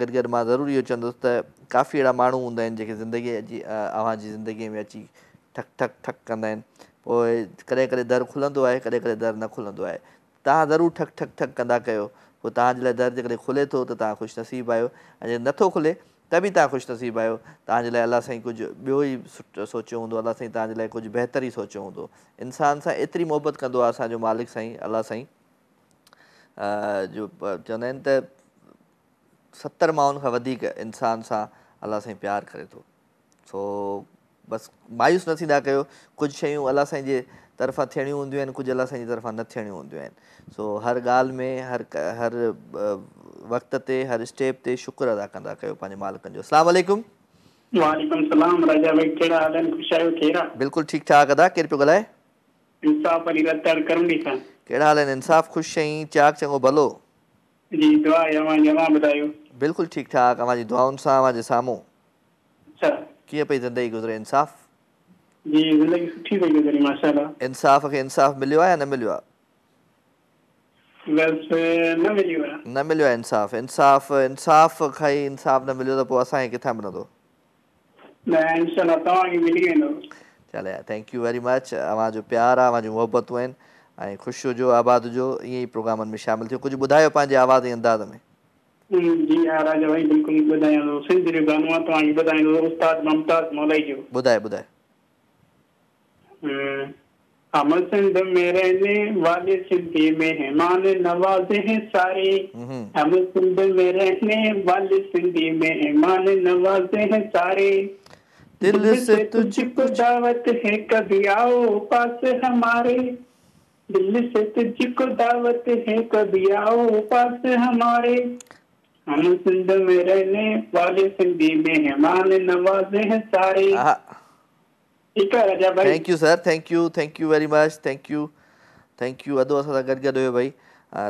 गॾु मां ज़रूरु इहो चवंदुसि त काफ़ी अहिड़ा माण्हू हूंदा आहिनि जेके ज़िंदगीअ जी अव्हांजी ज़िंदगीअ में अची ठक कंदा आहिनि। पोइ कॾहिं दर खुलंदो आहे, कॾहिं दर न खुलंदो आहे। तव्हां ज़रूरु ठक कंदा कयो, पोइ तव्हांजे लाइ दर जेकॾहिं खुले थो त तव्हां ख़ुशि नसीबु आहियो, ऐं जे नथो खुले तभी तव्हां ख़ुशि नसीब आहियो। तव्हांजे लाइ अलाह साईं कुझु ॿियो ई सोचियो हूंदो, अलाह साईं तव्हांजे लाइ कुझु बहितर ई सोचियो हूंदो। इंसान सां एतिरी मोहबत कंदो आहे असांजो मालिक साईं अलाह साईं जो चवंदा आहिनि त 70 माण्हुनि खां वधीक इंसान सां अलाह साईं प्यारु करे थो। सो बसि मायूस न थींदा कयो। कुझु शयूं अलाह साईं जे तरफ़ां थियणियूं हूंदियूं आहिनि, कुझु अलाह साईं जी तरफ़ां न थियणियूं हूंदियूं आहिनि। सो हर ॻाल्हि में हर वक़्त ते हर स्टेप ते शुक्र अदा कंदा कयो पंहिंजे मालिकनि जो। अस्सलाम वालेकुम। वालेकुम सलाम राजा भाई, कहिड़ा हाल आहिनि? ख़ुशि आहियो? कहिड़ा? बिल्कुलु ठीकु ठाक अदा। केरु पियो ॻाल्हाए? इंसाफ़ अली रतड़ करमली खां। कहिड़ा हाल आहिनि? इंसाफ़ ख़ुशि आहीं? चाक चङो भलो? जी दुआ जमा ॿुधायो। बिल्कुलु ठीकु ठाक। अव्हांजी दुआउनि सां अव्हांजे साम्हूं। अच्छा, कीअं पई ज़िंदगी गुज़रे? इंसाफ़ जी ज़िंदगी सुठी पई गुज़रे माशाअल्लाह। इंसाफ़ खे इंसाफ़ मिलियो आहे या न मिलियो आहे? बस न मिलियो आहे। न मिलियो आहे इंसाफ़। इंसाफ़ खां ई इंसाफ़ न मिलियो त पोइ असांखे किथां मिलंदो? न इंशाअल्लाह तव्हांखे मिली वेंदो। चले थैंक यू वेरी मच। अव्हांजो प्यार आहे, अव्हांजूं मोहबतूं आहिनि ऐं ख़ुशि हुजो, आबाद हुजो, ईअं ई प्रोग्रामनि में शामिलु थियो। कुझु ॿुधायो पंहिंजे आवाज़ ऐं अंदाज़ में। जी हा राजा भाई बिल्कुलु ॿुधायां। सिंध जो गानो आहे तव्हांखे ॿुधाईंदो उस्ताद मुमताज़ मौलाई जो। ॿुधाए। हम सिंध में रहने वाले सिंधी मेहमान नवाजे हैं सारे। हम सिंध में रहने वाले सिंधी मेहमान नवाजे हैं सारे। दिल से तुझको दावत है कभी आओ पास हमारे। दिल से तुझको दावत है कभी आओ पास हमारे। हम सिंध में रहने वाले सिंधी मेहमान नवाजे हैं सारे। ठीक है राजा भाई। Thank you sir, thank you very much. Thank you अदो असां सां गॾु हुयो भाई।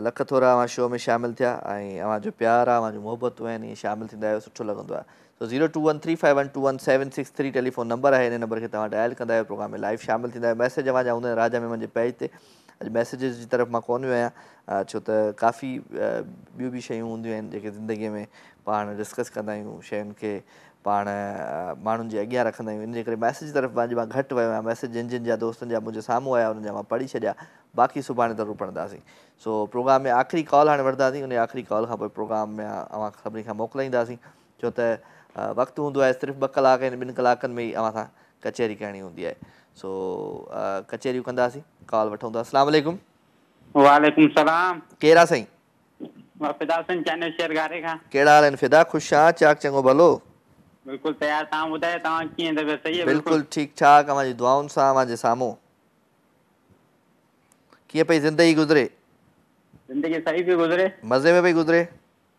लख थोरा अव्हां शो में शामिलु थिया ऐं अव्हांजो प्यार आहे, अव्हांजूं मोहबतूं आहिनि, ईअं शामिलु थींदा आहियो, सुठो लॻंदो आहे। सो 021351217763 टेलीफोन नंबर आहे। हिन नंबर खे तव्हां डायल कंदा आहियो, प्रोग्राम में लाइव शामिलु थींदा आहियो। मैसेज अव्हांजा हूंदा आहिनि राजा में मुंहिंजे पेज ते। अॼु मैसेजिस जी तरफ़ मां कोन वियो आहियां छो त काफ़ी ॿियूं बि शयूं हूंदियूं आहिनि जेके ज़िंदगीअ में पाण डिस्कस कंदा आहियूं, शयुनि खे पाण माण्हुनि जे अॻियां रखंदा आहियूं। इन जे करे मैसेज तरफ़ पंहिंजे मां घटि वियो आहियां। मैसेज जिन जिन जा दोस्तनि जा मुंहिंजे साम्हूं आया उन्हनि जा मां पढ़ी छॾिया, बाक़ी सुभाणे ज़रूरु पढ़ंदासीं। सो प्रोग्राम में आख़िरी कॉल हाणे वठंदासीं, उन आख़िरी कॉल खां पोइ प्रोग्राम में अव्हां सभिनी खां मोकिलाईंदासीं छो त वक़्तु हूंदो आहे सिर्फ़ु 2 कलाक आहिनि, 2 कलाकनि में ई अव्हां सां कचहरी करणी हूंदी आहे। सो कचहरियूं कंदासीं, कॉल वठूं था। अस्सलाम वालेकुम। वालेकुम सलाम। केरु आहे साईं? मां फिदा हुसैन चैनल शेयर गारे खां। कहिड़ा हाल आहिनि फिदा? ख़ुशि आहियां, चाक चङो भलो? बिल्कुलु तयार। तव्हां ॿुधायो तव्हां कीअं तबियत सही आहे? बिल्कुलु ठीकु ठाक, अव्हांजी दुआउनि सां अव्हांजे साम्हूं। कीअं पई ज़िंदगी गुज़रे? ज़िंदगी सही पई गुज़रे, मज़े में पई गुज़रे?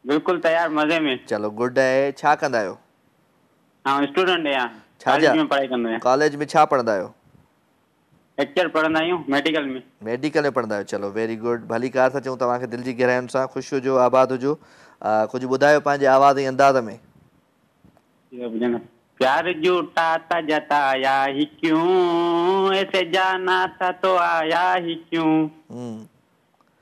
बिल्कुलु तयार, मज़े में। चलो गुड आहे। छा कंदा आहियो? हाँ स्टूडेंट आहियां, कॉलेज में पढ़ाई कंदो आहियां। कॉलेज में छा पढ़ंदा आहियो? लेक्चर पढ़ंदा आहियूं मेडिकल में। मेडिकल में पढ़ंदा आहियो, चलो वेरी गुड। भली कार था चऊं तव्हांखे दिलि जी गहराइयुनि सां। ख़ुशि हुजो, आबाद हुजो। कुझु ॿुधायो पंहिंजे आवाज़ ऐं अंदाज़ में। प्यार झूठा था जताया ही क्यों, ऐसे जाना था तो आया ही क्यों।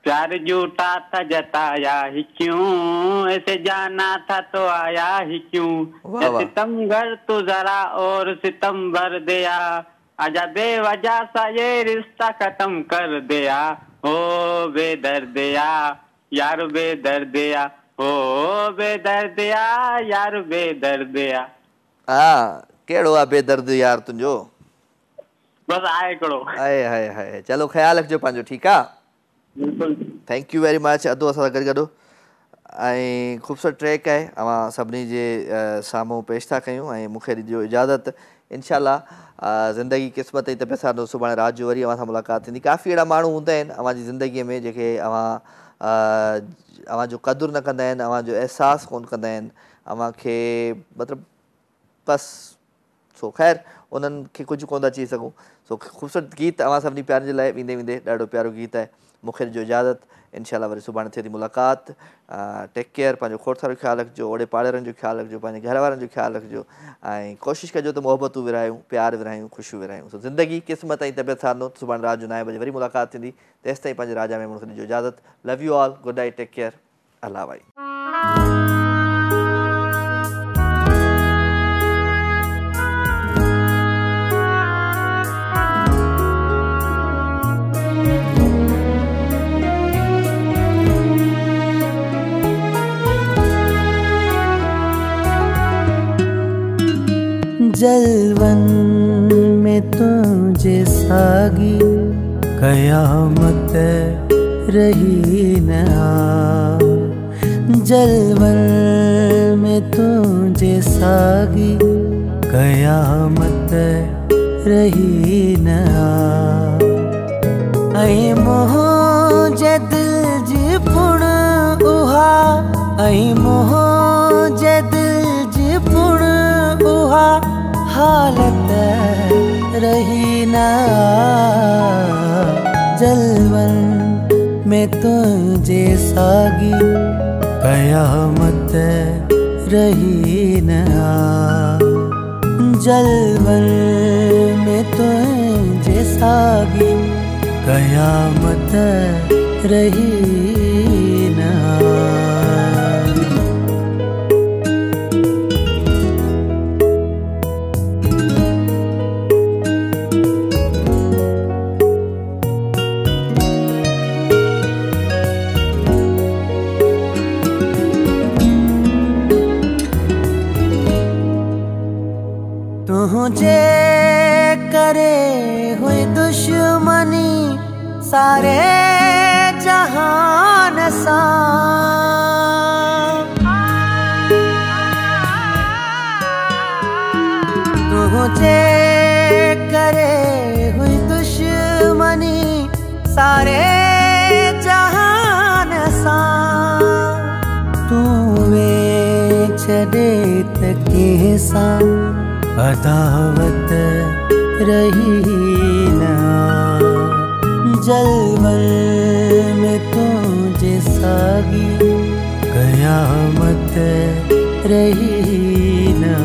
प्यार झूठा था जताया ही क्यों, ऐसे जाना था तो आया ही क्यों। सितमगर तू जरा और सितम भर दिया, आजा बेवजह सा ये रिश्ता खत्म कर दिया। ओ बेदर्दिया यार बेदर्दिया, ओ बेदर्दिया यार बेदर्दिया। कहिड़ो आहे बेदर्द यार तुंहिंजो? बस आहे हिकिड़ो। हाय हाय हाय, चलो ख़्यालु रखिजो पंहिंजो, ठीकु आहे? Thank you very much. अधु असां सां गॾु ऐं ख़ूबसूरत ट्रैक आहे, अव्हां सभिनी जे साम्हूं पेश था कयूं ऐं मूंखे ॾिजो इजाज़त। इंशाअल्लाह ज़िंदगी क़िस्मत ई त पैसा सुभाणे राति जो वरी अव्हां सां मुलाक़ात थींदी। काफ़ी अहिड़ा माण्हू हूंदा आहिनि अव्हांजी ज़िंदगीअ में जेके अव्हांजो क़दुरु न कंदा आहिनि, अव्हांजो अहसासु कोन कंदा आहिनि, अव्हांखे मतिलबु बसि। सो ख़ैर उन्हनि खे कुझु कोन था चई सघूं। सो ख़ूबसूरत गीत अव्हां सभिनी प्यारनि जे लाइ वेंदे वेंदे ॾाढो प्यारो गीत आहे। मूंखे ॾिजो इजाज़त, इंशाअल्लाह वरी सुभाणे थिए थी मुलाक़ात। टेक केयर, पंहिंजो खोड़ सारो ख़्यालु रखिजो, ओड़े पाड़ेरनि जो ख़्यालु रखिजो, पंहिंजे घर वारनि जो ख़्यालु रखिजो ऐं कोशिशि कजो त मोहबतूं विरायूं, प्यार विरायूं, ख़ुशियूं विरायूं। सो ज़िंदगी क़िस्मत ऐं तबियत सां सुभाणे राति जो 9 बजे वरी मुलाक़ात थींदी। तेसि ताईं पंहिंजे राजा में मूंखे ॾिजो इजाज़त। Love you all, good night, take care, Allah भाई। जलवन में तुझे सागी कयामत रही न जलवन में तुझे सागी कयामत रही न ऐ मोह जे दिल जी पुण उहा ऐ मोह जे दिल जी पुण उहा हालत रही न जलवन में तुझे सागी कयामत रही न जलवन में तुझे सागी कयामत रही न तुझे करे हुई दुश्मनी सारे जहान सा तुझे करे हुई दुश्मनी सारे जहान सा तू वे छड़े तके सा अदावत रही न जलवन में तुझे सागी कयामत रही न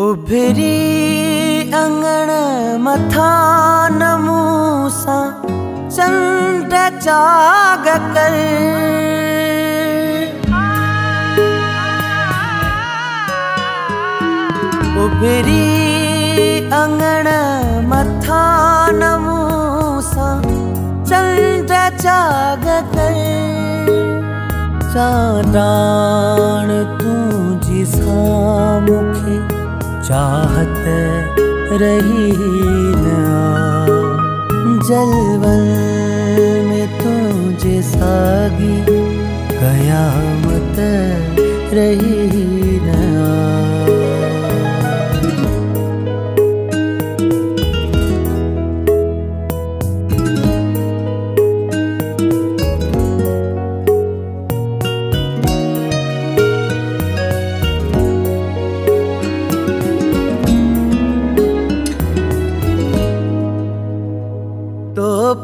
उभरी अंगण मथा नमूसा चंड जाग कर उभरी अंगण मथा नमूसा चंड जाग कर चांडाण तुझी सामुखे चाहत रही न जलवन में तुझे सागी कयामत रही न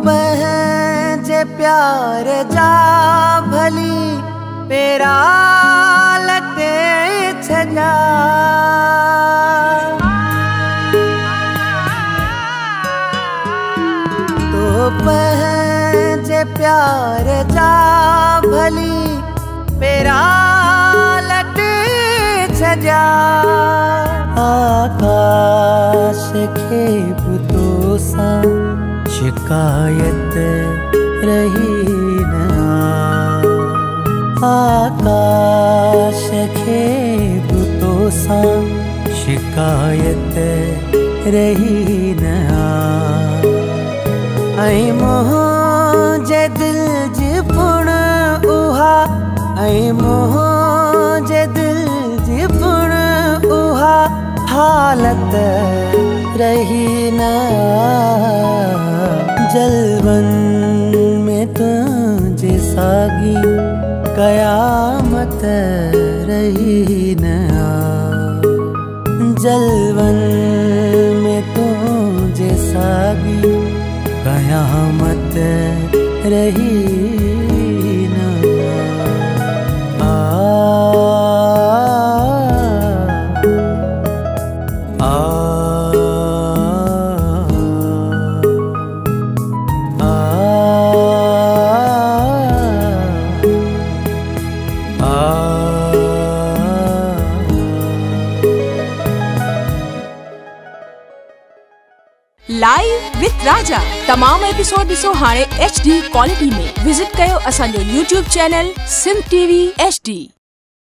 पहजे प्यार जा भली पेरा लटे छजा तो पहजे प्यार जा भली पेरा लटे छजा आकाश के बुतो सा शिकायत रही न आकाश के बुतो सा शिकायत रही न ऐ मोह जे दिल जी पुण उहा ऐ मोह जे दिल जी पुण उहा हालत रही न जलवन में तुझे सागी कयामत रही न जलवन में तुझे सागी कयामत रही न लाइव विद राजा तमाम एपिसोड ॾिसो हाणे HD क्वालिटी में। विजिट कयो असांजो YouTube channel Sindh TV HD।